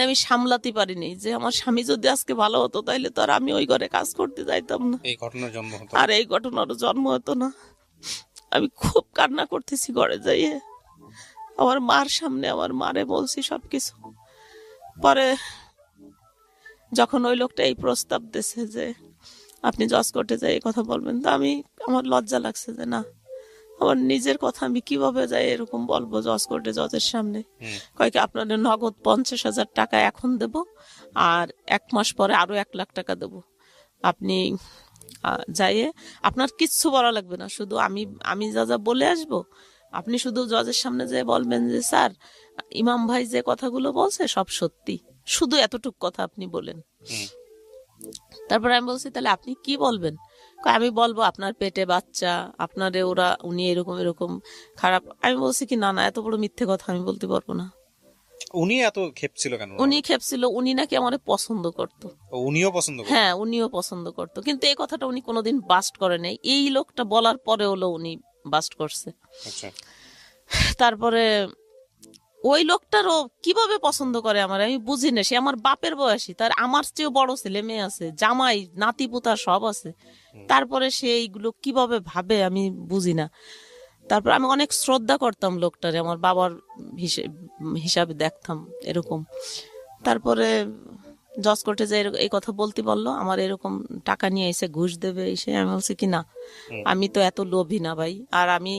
আমি সামলাতে পারিনি, যে আমার স্বামী যদি আজকে ভালো হতো তাইলে তো আর আমি ওই ঘরে কাজ করতে যাইতাম না, এই ঘটনার জন্ম হতো, আর এই ঘটনারও জন্ম হতো না। আমি খুব কান্না করতেছি ঘরে যাইয়ে, আমার মার সামনে আমার মারে বলছি সবকিছু। পরে যখন ওই লোকটা এই প্রস্তাব দিয়েছে যে আপনি জজ কোর্টে যাই এই কথা বলবেন, তো আমার লজ্জা লাগছে যে না, আমার নিজের কথা আমি কিভাবে যাই এরকম বলবো জজ কোর্টে, জজের সামনে। কয়েক আপনাদের নগদ 50,000 টাকা এখন দেব, আর 1 মাস পরে আরো 1 লাখ টাকা দেব, আপনি যাইয়ে আপনার কিচ্ছু বলা লাগবে না, শুধু আমি যা যা বলে আসবো, আপনি শুধু জজের সামনে যেয়ে বলবেন যে স্যার, ইমাম ভাই যে কথাগুলো বলছে সব সত্যি, শুধু এতটুক কথা আপনি বলেন। তারপর আমি বলছি তাহলে আপনি কি বলবেন? আমি বলবো আপনার পেটে বাচ্চা, আপনারে উনি এরকম এরকম খারাপ। আমি বলছি কি না না, এত বড় মিথ্যে কথা আমি বলতে পারবো না। উনি এত খেপছিল কেন? উনি খেপছিল, উনি নাকি আমারে পছন্দ করতো। উনিও পছন্দ করতেন? হ্যাঁ, উনিও পছন্দ করতো, কিন্তু এই কথাটা উনি কোনোদিন বাস্ট করে নাই, এই লোকটা বলার পরে হলো উনি বাস্ট করছে। আচ্ছা। তারপরে ওই লোকটারও কিভাবে পছন্দ করে আমার আমি বুঝি না। সে আমার বাপের বয়সী, তার আমার চেয়েও বড় ছেলে মেয়ে আছে, জামাই নাতি পুতা সব আছে, তারপরে সে এইগুলো কিভাবে ভাবে আমি বুঝি না। তারপর আমি অনেক শ্রদ্ধা করতাম লোকটারে, আমার বাবার হিসাবে দেখতাম এরকম। তারপরে জজ কোর্টে যে এই কথা বলতে বললো, আমার এরকম টাকা নিয়ে এসে ঘুষ দেবে এসে, আমি বলছি কি না, আমি তো এত লোভী না ভাই, আর আমি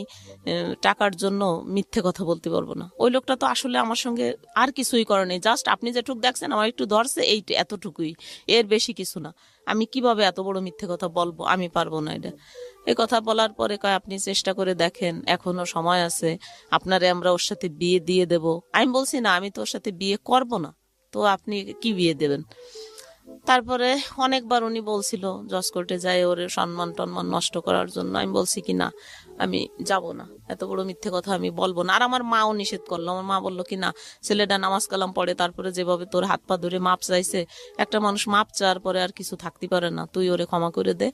টাকার জন্য মিথ্যে কথা বলতে পারবো না। ওই লোকটা তো আসলে আমার সঙ্গে আর কিছুই করে নেই, জাস্ট আপনি যেটুকু দেখছেন আমার একটু ধরছে, এই এতটুকুই, এর বেশি কিছু না। আমি কিভাবে এত বড় মিথ্যে কথা বলবো, আমি পারবো না এটা। এই কথা বলার পরে কয় আপনি চেষ্টা করে দেখেন, এখনো সময় আছে, আপনারে আমরা ওর সাথে বিয়ে দিয়ে দেব। আমি বলছি না, আমি তো ওর সাথে বিয়ে করবো না, তো আপনি কি বিয়ে দেবেন? তারপরে অনেকবার উনি বলছিল জজ কোর্টে যায় ওর সম্মান টন্মান নষ্ট করার জন্য। আমি বলছি কি না, আমি যাব না, এত বড় মিথ্যে কথা আমি বলবো না। আর আমার মাও নিষেধ করলো, আমার মা বললো কি না, ছেলেটা নামাজ কালাম পড়ে, তারপরে যেভাবে তোর হাত পা ধরে মাপ চাইছে, একটা মানুষ মাপ চাওয়ার পরে আর কিছু থাকতে পারে না, তুই ওরে ক্ষমা করে দে,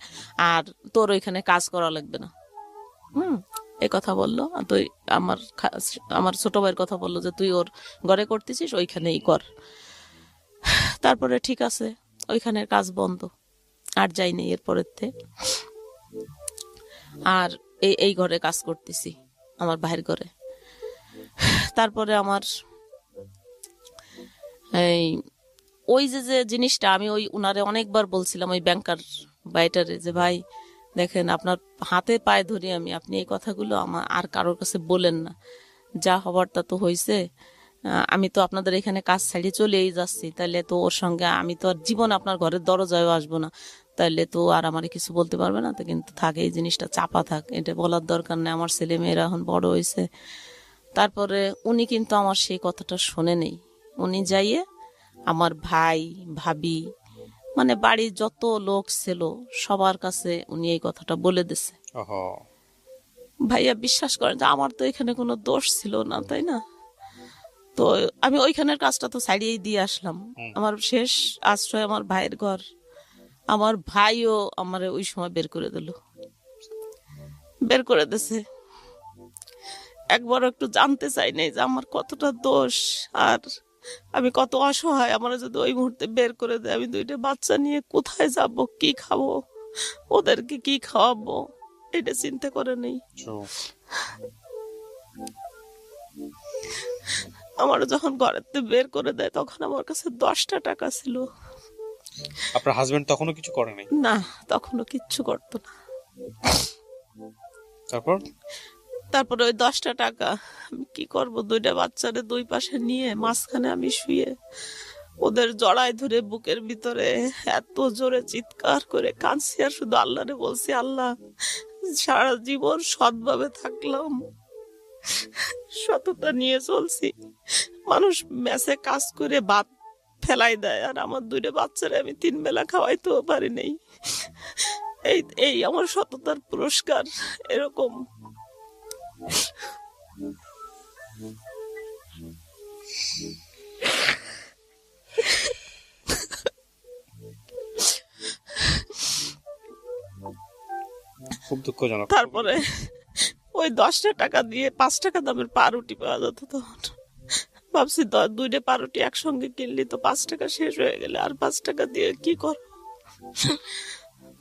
আর তোর ওইখানে কাজ করা লাগবে না। এই কথা বললো। তুই আমার ছোট ভাইয়ের কথা বললো যে তুই ওর ঘরে করতেছিস, ওইখানেই কর। তারপরে ঠিক আছে, ওইখানের কাজ বন্ধ, আর যাইনি এরপরের থেকে। আর এই ঘরে কাজ করতেছি, আমার ভাইয়ের ঘরে। তারপরে আমার ওই যে জিনিসটা আমি ওই উনারে অনেকবার বলছিলাম, ওই ব্যাংকার বাইটারে, যে ভাই দেখেন, আপনার হাতে পায়ে ধরি আমি, আপনি এই কথাগুলো আমার আর কারোর কাছে বলেন না, যা হবার তা তো হয়েছে, আমি তো আপনাদের এখানে কাজ ছাড়িয়ে চলেই যাচ্ছি, তাহলে তো ওর সঙ্গে আমি তো আর জীবন আপনার ঘরের দরজায়ও আসবো না, তাহলে তো আর আমার কিছু বলতে পারবে না। তো কিন্তু থাকে, এই জিনিসটা চাপা থাক, এটা বলার দরকার নেই, আমার ছেলে মেয়েরা এখন বড় হয়েছে। তারপরে উনি কিন্তু আমার সেই কথাটা শোনে নেই। উনি যাইয়ে আমার ভাই ভাবি মানে বাড়ির যত লোক ছিল সবার কাছে উনি এই কথাটা বলে দিছে। ওহো। ভাইয়া বিশ্বাস করেন যে আমার তো এখানে কোনো দোষ ছিল না, তাই না? তো আমি ওইখানের কাজটা তো ছাড়িয়েই দিয়ে আসলাম। আমার শেষ আশ্রয় আমার ভাইয়ের ঘর। আমার ভাইও আমার ওই সময় বের করে দিল, বের করে দিছে। একবার একটু জানতে চাই নাই যে আমার কতটা দোষ আর আমি কত অসহায়। আমার যদি ওই মুহূর্তে বের করে দেয়, আমি 2টা বাচ্চা নিয়ে কোথায় যাব, কি খাবো, ওদেরকে কি খাওয়াবো, এটা চিন্তা করে নেই। True. আমার যখন ঘরেতে বের করে দেয় তখন আমার কাছে 10টা টাকা ছিল। আপনার হাজবেন্ড তখনও কিছু করে নাই? না, তখনও কিচ্ছু করতো না। তারপর ওই 10টা টাকা আমি কি করব, 2টা বাচ্চারে 2 পাশে নিয়ে মাঝখানে আমি শুয়ে ওদের জড়ায় ধরে বুকের ভিতরে এত জোরে চিৎকার করে কাঁদছি আর শুধু আল্লাহরে বলছি, আল্লাহ সারা জীবন সৎভাবে থাকলাম, সততা নিয়ে চলছি, মানুষ মেসে কাজ করে ভাত ফেলাই দেয় আর আমার 2টা বাচ্চারে আমি 3 বেলা খাওয়াইতেও পারি নাই। এই আমার সততার পুরস্কার। এরকম খুব দুঃখজনক। তারপরে ওই 10টা টাকা দিয়ে 5 টাকা দামের পাউরুটি পাওয়া যেত। তখন ভাবছি 2টা পাউরুটি একসঙ্গে কিনলি তো 5 টাকা শেষ হয়ে গেলে আর 5 টাকা দিয়ে কি কর।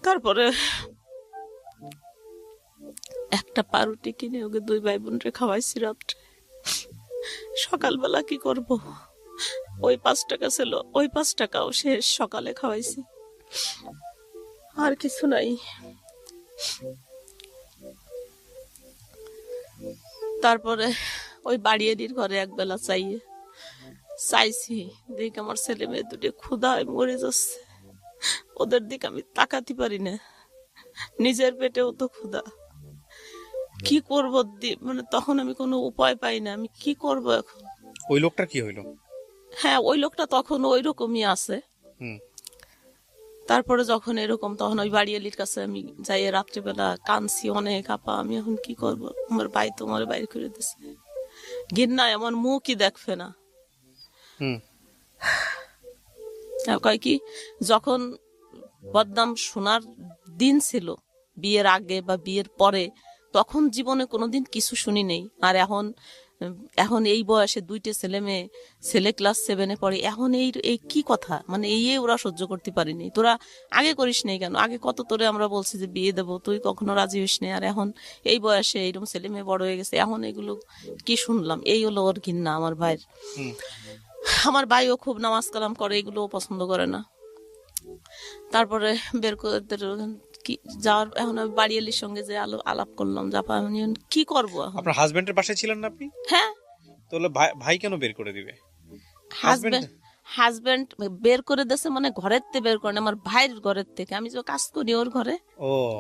তারপরে একটা পাউরুটি কিনে ওকে 2 ভাই বোনরে খাওয়াইছি রাত্রে। সকালবেলা কি করব, ওই 5 টাকা ছিল, ওই 5 টাকাও শেষ, সকালে খাওয়াইছি, আর কিছু নাই। তারপরে ওই বাড়িয়ারির ঘরে একবেলা চাইছি, দেখ আমার ছেলে মেয়ে 2 ক্ষুধায় মরে যাচ্ছে, ওদের দিকে আমি তাকাতে পারি না, নিজের পেটেও তো ক্ষুধা, কি করবো? মানে তখন আমি কোনো উপায় পাই না, আমি কি করব এখন? ওই লোকটার কি হইলো? হ্যাঁ, ওই লোকটা তখন ওই রকমই আছে। তারপরে যখন এরকম, তখন ওই বাড়িয়ালির কাছে আমি যাই, রাত্রিবেলা কাঁদছি অনেক, আপা আমি এখন কি করব, আমার ভাই তোমার বাইর করে দিছে, ঘৃণায় আমার মুখই দেখবে না। কয় কি, যখন বদনাম শোনার দিন ছিল বিয়ের আগে বা বিয়ের পরে, তখন জীবনে কোনোদিন কিছু শুনি নেই। আর এখন এই বয়সে 2টে ছেলে মেয়ে, ছেলে ক্লাস 7-এ পড়ে, এখন এই কি কথা, মানে এই ওরা সহ্য করতে পারিনি। তোরা আগে করিস নাই কেন? আগে কত তোরে আমরা বলছি যে বিয়ে দেবো, তুই কখনো রাজি হইস নি, আর এখন এই বয়সে এইরকম ছেলে মেয়ে বড় হয়ে গেছে, এখন এগুলো কি শুনলাম? এই হলো ওর ঘৃণা আমার ভাইয়ের। আমার ভাইও খুব নামাজ কালাম করে, এগুলোও পছন্দ করে না। তারপরে বের করে কি যাওয়ার, এখন আমি বাড়িয়ালির সঙ্গে যে আলাপ করলাম, জাপা আমি কি করবো এখন? আপনার হাজবেন্ডের বাসায় ছিলেন না আপনি? হ্যাঁ। তাহলে ভাই কেন বের করে দিবে? হাজবেন্ড বের করে দিয়েছে, মানে ঘরের থেকে বের করে না, আমার ভাইয়ের ঘরের থেকে। আমি যে কাজ করি ওর ঘরে,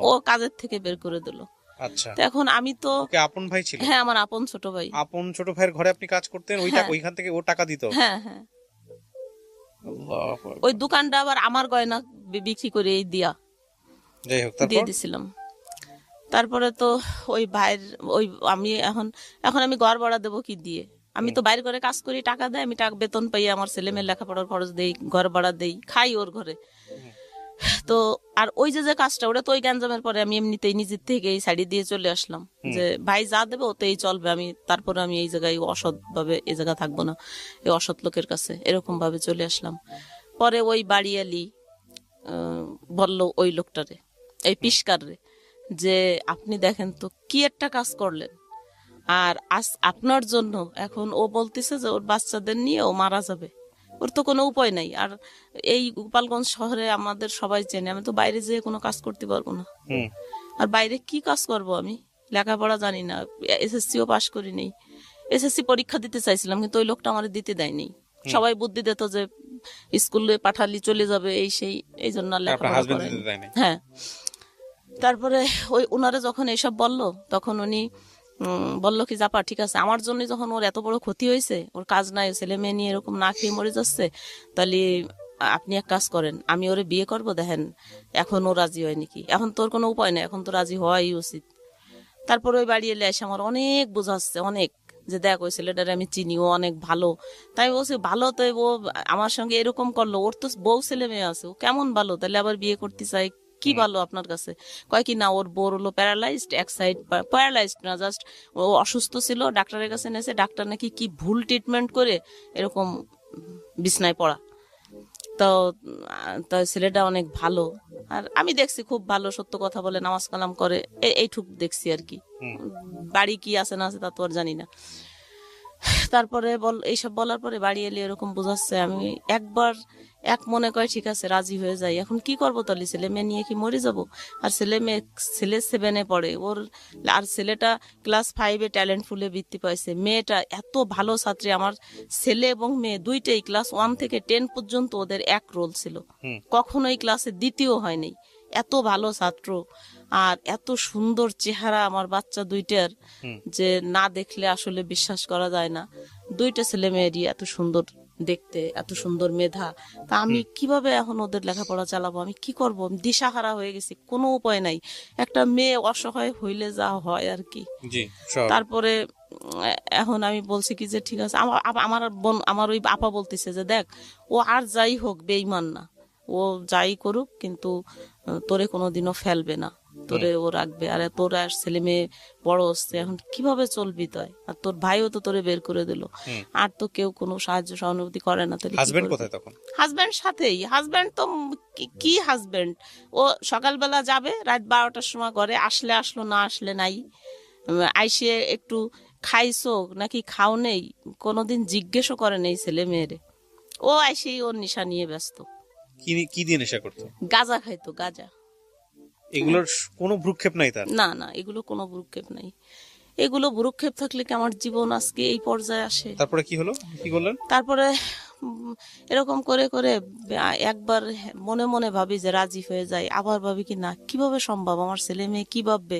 ও কাজের থেকে বের করে দিল। আচ্ছা, এখন আমি তো আপন ভাই ছিল? হ্যাঁ, আমার আপন ছোট ভাই। আপন ছোট ভাইয়ের ঘরে আপনি কাজ করতেন, ওইখান থেকে ও টাকা দিত? হ্যাঁ হ্যাঁ। ওই দোকানটা আবার আমার গয়না বিক্রি করে দিয়া দিয়ে দিছিলাম। তারপরে তো ওই ভাইয়ের আমি এখন আমি ঘর ভাড়া দেবো কি দিয়ে? আমি তো বাইরে করে কাজ করি, টাকা দেয়, আমি টাকা বেতন পাই, আমার ছেলে মেয়ের লেখাপড়ার খরচ দেই, ঘর ভাড়া দেই, খাই ওর ঘরে। তো আর ওই যে কাজটা, ওটা তো ওই গ্যাঞ্জামের পরে আমি এমনিতেই নিজের থেকে এই শাড়ি দিয়ে চলে আসলাম, যে ভাই যা দেবে ওতেই চলবে। তারপরে আমি এই জায়গায় অসৎ ভাবে এই জায়গা থাকবো না, এই অসৎ লোকের কাছে, এরকম ভাবে চলে আসলাম। পরে ওই বাড়িয়ালি বললো ওই লোকটারে, এই পিসকারে, যে আপনি দেখেন তো কি একটা কাজ করলেন, আর আজ আপনার জন্য এখন ও বলতেছে যে ওর বাচ্চাদের নিয়ে ও মারা যাবে, ওর তো কোনো উপায় নাই। আর এই গোপালগঞ্জ শহরে আমাদের সবাই চেনে, আমি তো বাইরে যেয়ে কোনো কাজ করতে পারবো না। আর বাইরে কি কাজ করব? আমি লেখাপড়া জানি না, এসএসসিও পাশ করি নেই। এসএসসি পরীক্ষা দিতে চাইছিলাম, কিন্তু ওই লোকটা আমার দিতে দেয়নি। সবাই বুদ্ধি দিত যে স্কুলে পাঠালি চলে যাবে, এই সেই, এই জন্য লেখাপড়া করে। হ্যাঁ। তারপরে ওই ওনারে যখন এইসব বললো, তখন উনি বললো কি, জাপা ঠিক আছে, আমার জন্য যখন ওর এত বড় ক্ষতি হয়েছে, ওর কাজ নাই, ছেলে মেয়ে নিয়ে এরকম না খেয়ে মরে যাচ্ছে, তাহলে আপনি এক কাজ করেন, আমি ওরে বিয়ে করব, দেখেন এখন ও রাজি হয় নাকি। এখন তোর কোনো উপায় নেই, এখন তো রাজি হওয়াই উচিত। তারপরে ওই বাড়ি এলে এসে আমার অনেক বোঝাচ্ছে, অনেক, যে দেখ ওই ছেলেটারে আমি চিনি, ও অনেক ভালো। তাই বলছি ভালো, তো ও আমার সঙ্গে এরকম করলো, ওর তো বউ ছেলে মেয়ে আছে, ও কেমন ভালো, তাহলে আবার বিয়ে করতে চাই, কি ভালো আপনার কাছে? কয় কি না, ওর বোর হলো প্যারালাইজড, এক সাইড প্যারালাইজড না, জাস্ট ও অসুস্থ ছিল, ডাক্তারের কাছে নেছে, ডাক্তার নাকি কি ভুল ট্রিটমেন্ট করে এরকম বিছনায় পড়া। তো তো ছেলেটা অনেক ভালো, আর আমি দেখছি খুব ভালো, সত্য কথা বলে, নামাজ কালাম করে, এইটুক দেখছি আর কি। বাড়ি কি আছে না আছে তা তো আর জানি না। তারপরে এইসব বলার পরে বাড়ি এলে এরকম বোঝাচ্ছে, আমি একবার এক মনে করে ঠিক আছে রাজি হয়ে যাই। এখন কি করবো তাহলে, ছেলে মেয়ে নিয়ে কি মরে যাব? আর ছেলে 7-এ পড়ে ওর, আর ছেলেটা ক্লাস 5-এ ট্যালেন্ট ফুলে বৃত্তি পাইছে, মেয়েটা এত ভালো ছাত্রী। আমার ছেলে এবং মেয়ে দুইটাই ক্লাস 1 থেকে 10 পর্যন্ত ওদের এক রোল ছিল, কখনোই ক্লাসে দ্বিতীয় হয়নি। এত ভালো ছাত্র আর এত সুন্দর চেহারা আমার বাচ্চা দুইটার, যে না দেখলে আসলে বিশ্বাস করা যায় না। দুইটা ছেলে মেয়েরই এত সুন্দর দেখতে, এত সুন্দর মেধা। তা আমি কিভাবে এখন ওদের লেখাপড়া চালাবো, আমি কি করব? দিশাহারা হয়ে গেছি, কোনো উপায় নাই। একটা মেয়ে অসহায় হইলে যা হয় আর কি। তারপরে এখন আমি বলছি কি যে ঠিক আছে, আমার বোন, আমার ওই আপা বলতেছে যে দেখ, ও আর যাই হোক বেঈমান না, ও যাই করুক কিন্তু তোরে কোনোদিনও ফেলবে না, তোরে ও রাখবে। আর তোর আর ছেলে মেয়ে বড় হচ্ছে, এখন কিভাবে চলবি তুই? আর তোর ভাইও তো তোরে বের করে দিল, আর তো কেউ কোনো সাহায্য সহানুভূতি করে না। তাহলে হাজবেন্ড কোথায় তখন? হাজবেন্ড সাথেই, হাজবেন্ড তো কি হাজবেন্ড, ও সকালবেলা যাবে, রাত 12টার সময় ঘরে, আসলে আসলো, না আসলে নাই। আইসে একটু খাইছো নাকি খাও নেই, কোনোদিন জিজ্ঞেসও করে নেই ছেলে মেয়েরে। ও আইসেই ওর নেশা নিয়ে ব্যস্ত। কি দিয়ে নেশা করতো? গাঁজা খাইতো, গাঁজা। এগুলোর কোনো ভ্রুক্ষেপ নাই তার? না না, এগুলো কোনো ভ্রুক্ষেপ নাই। এগুলো ভ্রুক্ষেপ থাকলে কি আমার জীবন আজকে এই পর্যায়ে আসে? তারপরে কি হলো, কি বললেন? তারপরে এরকম করে করে একবার মনে মনে ভাবি যে রাজি হয়ে যায়, আবার ভাবি কি না, কিভাবে সম্ভব, আমার ছেলে মেয়ে কি ভাববে,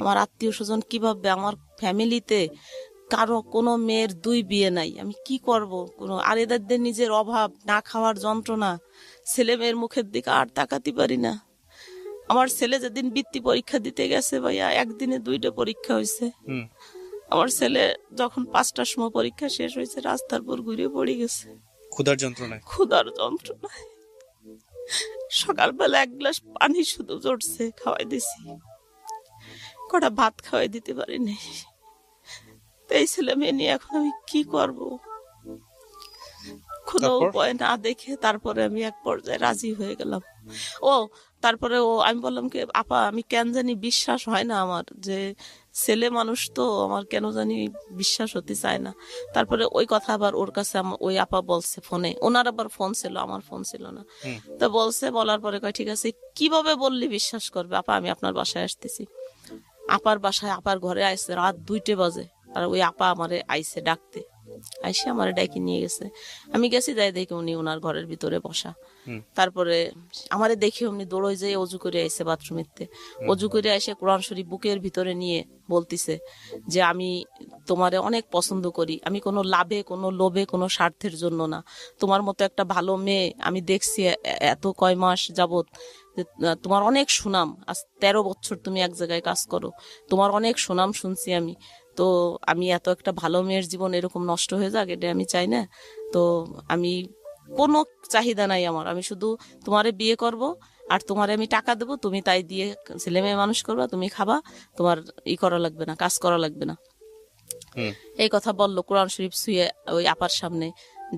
আমার আত্মীয় স্বজন কি ভাববে, আমার ফ্যামিলিতে কারো কোনো মেয়ের 2 বিয়ে নাই, আমি কি করব? আর এদের নিজের অভাব, না খাওয়ার যন্ত্রণা, ছেলে মেয়ের মুখের দিকে আর তাকাতে পারি না। আমার ছেলে যেদিন বৃত্তি পরীক্ষা দিতে গেছে ভাইয়া, একদিনে 2টা পরীক্ষা হয়েছে। আমার ছেলে যখন 5টার সময় পরীক্ষা শেষ হয়েছে, রাস্তার পর ঘুরে পড়ে গেছে ক্ষুধার যন্ত্রণায়। সকালবেলা 1 গ্লাস পানি শুধু জড়ছে, খাওয়াই দিছি, কটা ভাত খাওয়াই দিতে পারিনি। এই ছেলে মেয়ে নিয়ে এখন আমি কি করব? কোনো উপায় না দেখে তারপরে আমি এক পর্যায়ে রাজি হয়ে গেলাম। তারপরে আমি বললাম কি আপা, আমি কেন জানি বিশ্বাস হয় না আমার, যে ছেলে মানুষ তো আমার কেন জানি বিশ্বাস হতে চায় না। তারপরে ওই কথা আবার ওর কাছে ওই আপা বলছে ফোনে, ওনার আবার ফোন ছিল, আমার ফোন ছিল না। তো বলছে, বলার পরে কয় ঠিক আছে, কিভাবে বললি বিশ্বাস করবে? আপা আমি আপনার বাসায় আসতেছি। আপার বাসায়, আপার ঘরে আইসে রাত 2টা বাজে, আর ওই আপা আমারে আইসে ডাকতে, আইসে আমারে ডাকি নিয়ে গেছে। আমি গেছি, যাই দেখি উনি ওনার ঘরের ভিতরে বসা। তারপরে আমারে দেখে উনি দৌড়ে যেয়ে অজু করে আইসে বাথরুমেতে, অজু করে এসে কোরআন শরীফ বুকের ভিতরে নিয়ে বলতিছে যে আমি তোমারে অনেক পছন্দ করি, আমি কোনো লাভে, কোনো লোভে, কোনো স্বার্থের জন্য না, তোমার মতো একটা ভালো মেয়ে আমি দেখছি এত কয় মাস যাবত, তোমার অনেক সুনাম, আজ 13 বছর তুমি এক জায়গায় কাজ করো, তোমার অনেক সুনাম শুনছি আমি, তো আমি এত একটা ভালো মেয়ের জীবন এরকম নষ্ট হয়ে যাক, এটা আমি চাই না। তো আমি কোনো চাহিদা নাই আমার, আমি শুধু তোমারে বিয়ে করব, আর তোমারে আমি টাকা দেবো, তুমি তাই দিয়ে ছেলে মেয়ে মানুষ করবা, তুমি খাবা, তোমার করা লাগবে না, কাজ করা লাগবে না। এই কথা বললো কোরআন শরীফ ছুঁয়ে ওই আপার সামনে,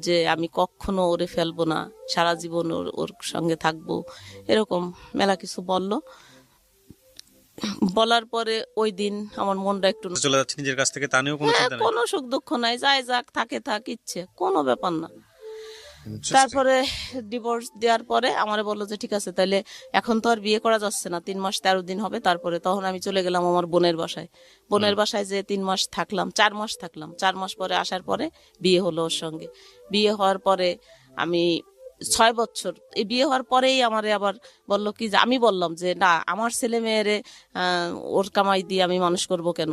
যে আমি কখনো ওরে ফেলবো না, সারা জীবন ওর সঙ্গে থাকবো, এরকম মেলা কিছু বললো। বলার পরে ওই দিন আমার মনটা একটু চলে যাচ্ছে নিজের কাছ থেকে, তা নিয়েও কোনো চিন্তা নাই? কোনো সুখ দুঃখ নাই, যাই যাক, থাকে থাক, ইচ্ছে কোনো ব্যাপার না। তারপরে ডিভোর্স দেওয়ার পরে আমারে বললো যে ঠিক আছে, তাহলে এখন তো আর বিয়ে করা যাচ্ছে না, 3 মাস 13 দিন হবে। তারপরে তখন আমি চলে গেলাম আমার বোনের বাসায়। বোনের বাসায় যে 3 মাস থাকলাম, 4 মাস থাকলাম। 4 মাস পরে আসার পরে বিয়ে হলো ওর সঙ্গে। বিয়ে হওয়ার পরে আমি 6 বছর, এই বিয়ে হওয়ার পরেই আমারে আবার বললো কি, যে আমি বললাম যে না, আমার ছেলে মেয়েরে ওর কামাই দিয়ে আমি মানুষ করব কেন,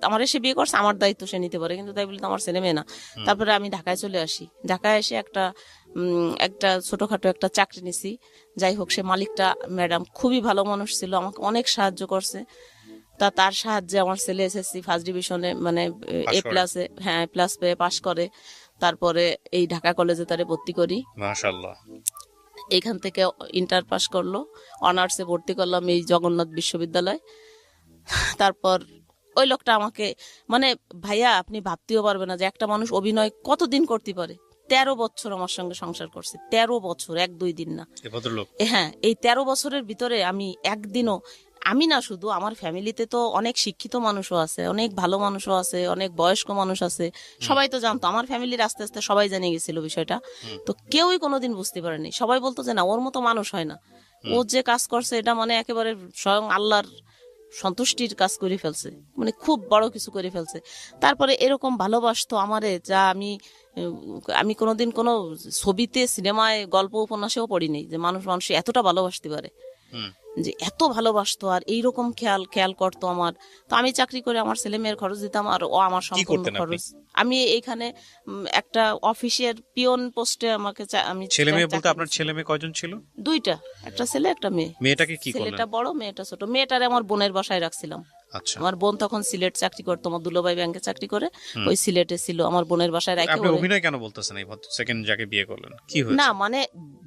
আমার এসে বিয়ে করছে, আমার দায়িত্ব সে নিতে পারে, কিন্তু তাই বলে তো আমার ছেলে মেয়ে না। তারপরে আমি ঢাকায় চলে আসি। ঢাকায় এসে একটা একটা ছোটখাটো একটা চাকরি নিছি। যাই হোক, সে মালিকটা ম্যাডাম খুবই ভালো মানুষ ছিল, আমাকে অনেক সাহায্য করছে। তার সাহায্যে আমার ছেলে এসএসসি ফার্স্ট ডিভিশনে মানে পাশ করে। এ প্লাস পেয়ে পাশ করে। তারপরে এই ঢাকা কলেজে তারে ভর্তি করি। মাশাআল্লাহ। এখান থেকে ইন্টার পাস করলো, অনার্সে ভর্তি করলাম এই জগন্নাথ বিশ্ববিদ্যালয়। তারপর ওই লোকটা আমাকে মানে ভাইয়া আপনি ভাবতেও পারবে না যে একটা মানুষ অভিনয় কতদিন করতে পারে। 13 বছর আমার সঙ্গে সংসার করছে, 13 বছর, 1-2 দিন না। এই ভদ্রলোক হ্যাঁ, এই 13 বছরের ভিতরে আমি একদিনও, আমি না শুধু, আমার ফ্যামিলিতে তো অনেক শিক্ষিত মানুষও আছে, অনেক ভালো মানুষও আছে, অনেক বয়স্ক মানুষ আছে, সবাই তো জানতো, আমার ফ্যামিলির আস্তে আস্তে সবাই জেনে গেছিল বিষয়টা। তো কেউই কোনোদিন বুঝতে পারেনি, সবাই বলতো যে না ওর মতো মানুষ হয় না, ও যে কাজ করছে এটা মানে একেবারে স্বয়ং আল্লাহর সন্তুষ্টির কাজ করে ফেলছে, মানে খুব বড় কিছু করে ফেলছে। তারপরে এরকম ভালোবাসতো আমারে যা আমি কোনোদিন কোনো ছবিতে, সিনেমায়, গল্প, উপন্যাসেও পড়িনি যে মানুষ এতটা ভালোবাসতে পারে, যে এত ভালোবাসতো আর এইরকম খেয়াল করতো আমার। তো আমি চাকরি করে আমার ছেলে মেয়ের খরচ দিতাম আর ও আমার সম্পূর্ণ করতেন আপনি? খরচ। আমি এইখানে একটা অফিসের পিয়ন পোস্টে আমাকে আমি ছেলে মেয়ে বলতে চাকরি আপনার ছেলে মেয়ে কয়জন ছিল? 2টা, একটা ছেলে একটা মেয়ে। মেয়েটাকে কি করলেন? ছেলেটা বড়, মেয়েটা ছোট। মেয়েটারে আমার বোনের বাসায় রাখছিলাম। আচ্ছা, আমার বোন তখন সিলেট চাকরি করতো, আমার দুলাভাই ব্যাংকে চাকরি করে, ওই সিলেটে ছিল, আমার বোনের বাসায় রাখে। আপনি অভিনয় কেন বলতেছেন এই সেকেন্ড যাকে বিয়ে করলেন? কি না হয়েছে? মানে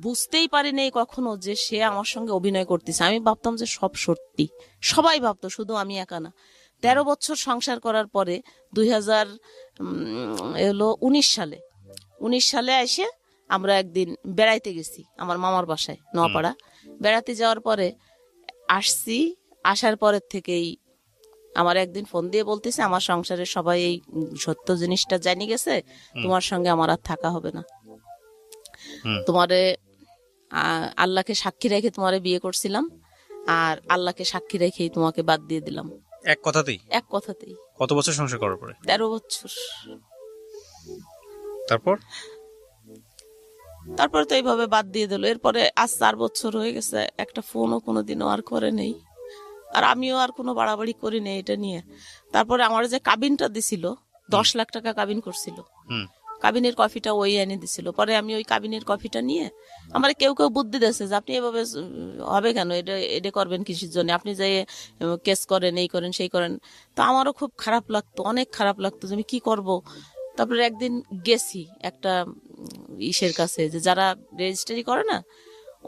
বুঝতেই পারিনি কখনো যে সে আমার সঙ্গে অভিনয় করতেছে। আমি ভাবতাম যে সব সত্যি, সবাই ভাবতো, শুধু আমি একা না। 13 বছর সংসার করার পরে 2019 সালে এসে আমরা একদিন বেড়াইতে গেছি আমার মামার বাসায় নোয়াপাড়া। বেড়াতে যাওয়ার পরে আসার পরের থেকেই আমার একদিন ফোন দিয়ে বলতেছে আমার সংসারের সবাই এই সত্য জিনিসটা জানি গেছে, তোমার সঙ্গে আমার আর থাকা হবে না। তোমারে আল্লাহকে সাক্ষী রেখে তোমারে বিয়ে করছিলাম, আর আল্লাহকে সাক্ষী রেখেই তোমাকে বাদ দিয়ে দিলাম। এক কথাতেই? এক কথাতেই। কত বছর সংসার করার পরে? 13 বছর। তারপরে তো এইভাবে বাদ দিয়ে দিল। এরপরে আজ 4 বছর হয়ে গেছে, একটা ফোনও কোনোদিনও আর করে নেই, আর আমিও আর কোনো বাড়াবাড়ি করি নেই এটা নিয়ে। তারপরে আমার যে কাবিনটা দিছিল, 10 লাখ টাকা কাবিন করছিল, কাবিনের কফিটা ওই এনে দিছিল। পরে আমি ওই কাবিনের কফিটা নিয়ে, আমার কেউ বুদ্ধি দিয়েছে যে আপনি এভাবে হবে কেন, এটা করবেন কিসের জন্য, আপনি যে কেস করেন, এই করেন সেই করেন। তো আমারও খুব খারাপ লাগতো, অনেক খারাপ লাগতো যে আমি কি করব। তারপরে একদিন গেছি একটা ইসের কাছে, যে যারা রেজিস্ট্রি করে না,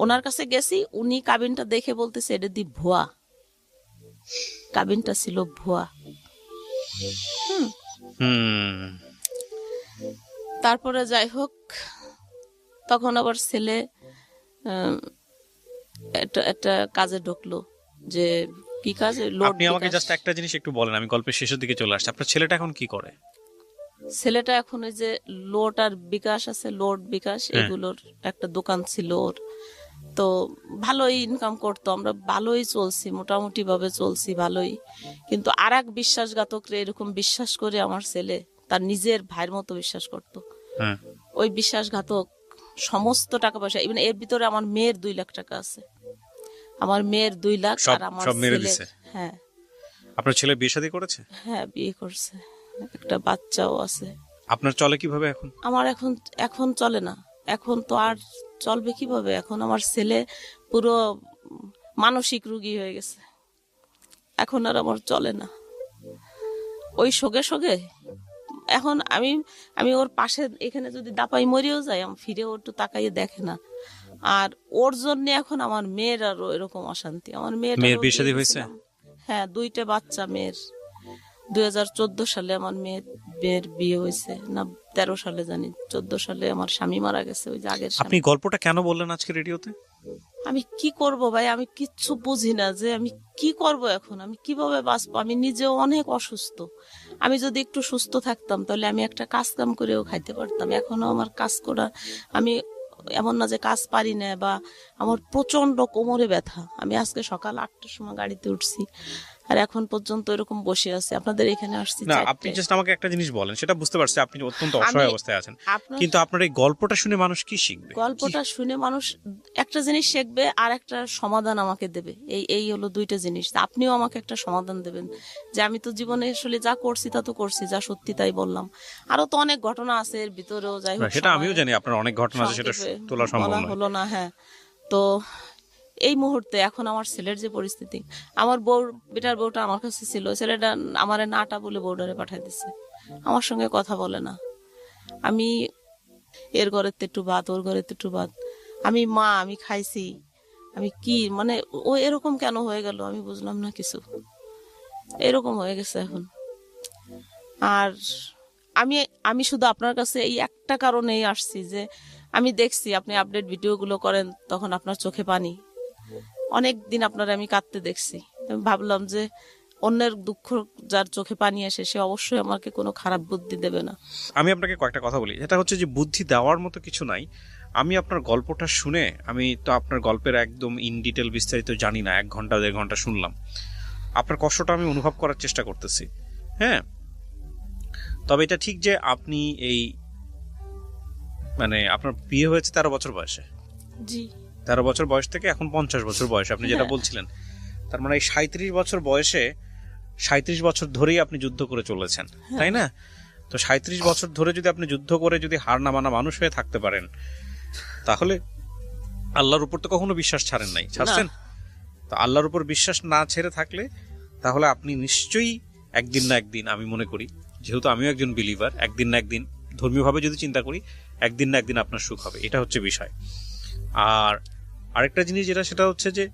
ওনার কাছে গেছি। উনি কাবিনটা দেখে বলতেছে এটা দি ভুয়া, কাবিনটা ছিল ভুয়া। তারপরে যাই হোক, তখন আবার ছেলে একটা কাজে ঢুকলো, যে কি কাজে, লোড। আপনি আমাকে জাস্ট একটা জিনিস একটু বলেন, আমি গল্পের শেষের দিকে চলে আসছি। আপনার ছেলেটা এখন কি করে? ছেলেটা এখন ওই যে লোড আর বিকাশ আছে, লোড বিকাশ এগুলোর একটা দোকান ছিল ওর। তো ভালোই ইনকাম করতো, আমরা ভালোই চলছি, মোটামুটি ভাবে চলছি ভালোই। কিন্তু আর এক বিশ্বাসঘাতকরে এরকম বিশ্বাস করে আমার ছেলে তার নিজের ভাইয়ের মতো বিশ্বাস করতো। ওই বিশ্বাসঘাতক সমস্ত টাকা পয়সা, ইভেন এর ভিতরে আমার মেয়ের 2 লাখ টাকা আছে, আমার মেয়ের 2 লাখ, আর আমার ছেলে। হ্যাঁ। আপনার ছেলে বিয়ে শাদী করেছে? হ্যাঁ, বিয়ে করছে, একটা বাচ্চাও আছে। আপনার চলে কিভাবে এখন? আমার এখন চলে না, এখন তো আর চলবে কিভাবে। এখন আমার ছেলে পুরো মানসিক রোগী হয়ে গেছে, এখন আর আমার চলে না। ওই সঙ্গে এখন আমি ওর পাশে এখানে যদি দাপাই মরিও যাই, আমি ফিরে ওর একটু তাকাইয়ে দেখে না। আর ওর জন্য এখন আমার মেয়ের আরো এরকম অশান্তি। আমার মেয়ের বিয়ে শাদী হয়েছে? হ্যাঁ, 2টা বাচ্চা মেয়ের। 2014 সালে আমার মেয়ের বিয়ে হয়েছে, না 13 সালে জানি, 14 সালে আমার স্বামী মারা গেছে, ওই যে আগের স্বামী। আপনি গল্পটা কেন বললেন আজকে রেডিওতে? আমি কি করব ভাই, আমি কিচ্ছু বুঝি না যে আমি কি করব এখন, আমি কিভাবে বাঁচবো। আমি নিজেও অনেক অসুস্থ, আমি যদি একটু সুস্থ থাকতাম তাহলে আমি একটা কাজ কাম করেও খাইতে পারতাম। এখনো আমার কাজ করা, আমি এমন না যে কাজ পারি না, বা আমার প্রচন্ড কোমরে ব্যথা। আমি আজকে সকাল 8টার সময় গাড়িতে উঠছি, আর এখন পর্যন্ত এরকম বসে আছে, আপনাদের এখানে আসছি না, 4টায়। আপনি জাস্ট আমাকে একটা জিনিস বলেন, সেটা বুঝতে পারছি আপনি অত্যন্ত আমি- অসহায় অবস্থায় আছেন, আপনার কিন্তু আপনার এই গল্পটা শুনে মানুষ কি শিখবে? গল্পটা শুনে মানুষ একটা জিনিস শিখবে আর একটা সমাধান আমাকে দেবে, এই হলো দুইটা জিনিস। তা আপনিও আমাকে একটা সমাধান দেবেন যে আমি তো জীবনে আসলে যা করছি তা তো করছি, যা সত্যি তাই বললাম। আরো তো অনেক ঘটনা আছে এর ভিতরেও, যাই হোক সেটা সময় আমিও জানি, আপনার অনেক ঘটনা আছে, সেটা সংক্ষেপে তোলা সম্ভব বলা নয়। হলো না। হ্যাঁ, তো এই মুহূর্তে এখন আমার ছেলের যে পরিস্থিতি, আমার বেটার বউটা আমার কাছে ছিল, ছেলেটা আমারে নাটা বলে বউডারে পাঠাই দিছে, আমার সঙ্গে কথা বলে না। আমি এর ঘরের একটু ভাত, ওর ঘরের একটু ভাত, আমি মা, আমি খাইছি, আমি কি মানে ও এরকম কেন হয়ে গেল আমি বুঝলাম না কিছু, এরকম হয়ে গেছে এখন। আর আমি আমি শুধু আপনার কাছে এই একটা কারণেই আসছি যে আমি দেখছি আপনি আপডেট ভিডিওগুলো করেন, তখন আপনার চোখে পানি, অনেক দিন আপনার আমি কাঁদতে দেখছি। আমি ভাবলাম যে অন্যের দুঃখ যার চোখে পানি আসে সে অবশ্যই আমাকে কোনো খারাপ বুদ্ধি দেবে না। আমি আপনাকে কয়েকটা কথা বলি, এটা হচ্ছে যে বুদ্ধি দেওয়ার মতো কিছু নাই। আমি আপনার গল্পটা শুনে, আমি তো আপনার গল্পের একদম ইন ডিটেল বিস্তারিত জানি না, 1 ঘন্টা 1.5 ঘন্টা শুনলাম, আপনার কষ্টটা আমি অনুভব করার চেষ্টা করতেছি। হ্যাঁ, তবে এটা ঠিক যে আপনি এই মানে আপনার বিয়ে হয়েছে 13 বছর বয়সে, জি 13 বছর বয়স থেকে এখন 50 বছর বয়সে, আপনি যেটা হ্যাঁ। বলছিলেন, তার মানে এই 37 বছর বয়সে 37 বছর ধরেই আপনি যুদ্ধ করে চলেছেন, তাই না? তো 37 বছর ধরে যদি আপনি যুদ্ধ করে যদি হার না মানা মানুষ হয়ে থাকতে পারেন, তাহলে আল্লাহর উপর তো কখনো বিশ্বাস ছাড়েন নাই, ছাড়ছেন? তো আল্লাহর উপর বিশ্বাস না ছেড়ে থাকলে তাহলে আপনি নিশ্চয়ই একদিন না একদিন, আমি মনে করি, যেহেতু আমিও একজন বিলিভার, একদিন না একদিন ধর্মীয়ভাবে যদি চিন্তা করি, একদিন না একদিন আপনার সুখ হবে, এটা হচ্ছে বিষয়। আর আরেকটা জিনিস যেটা, সেটা হচ্ছে যে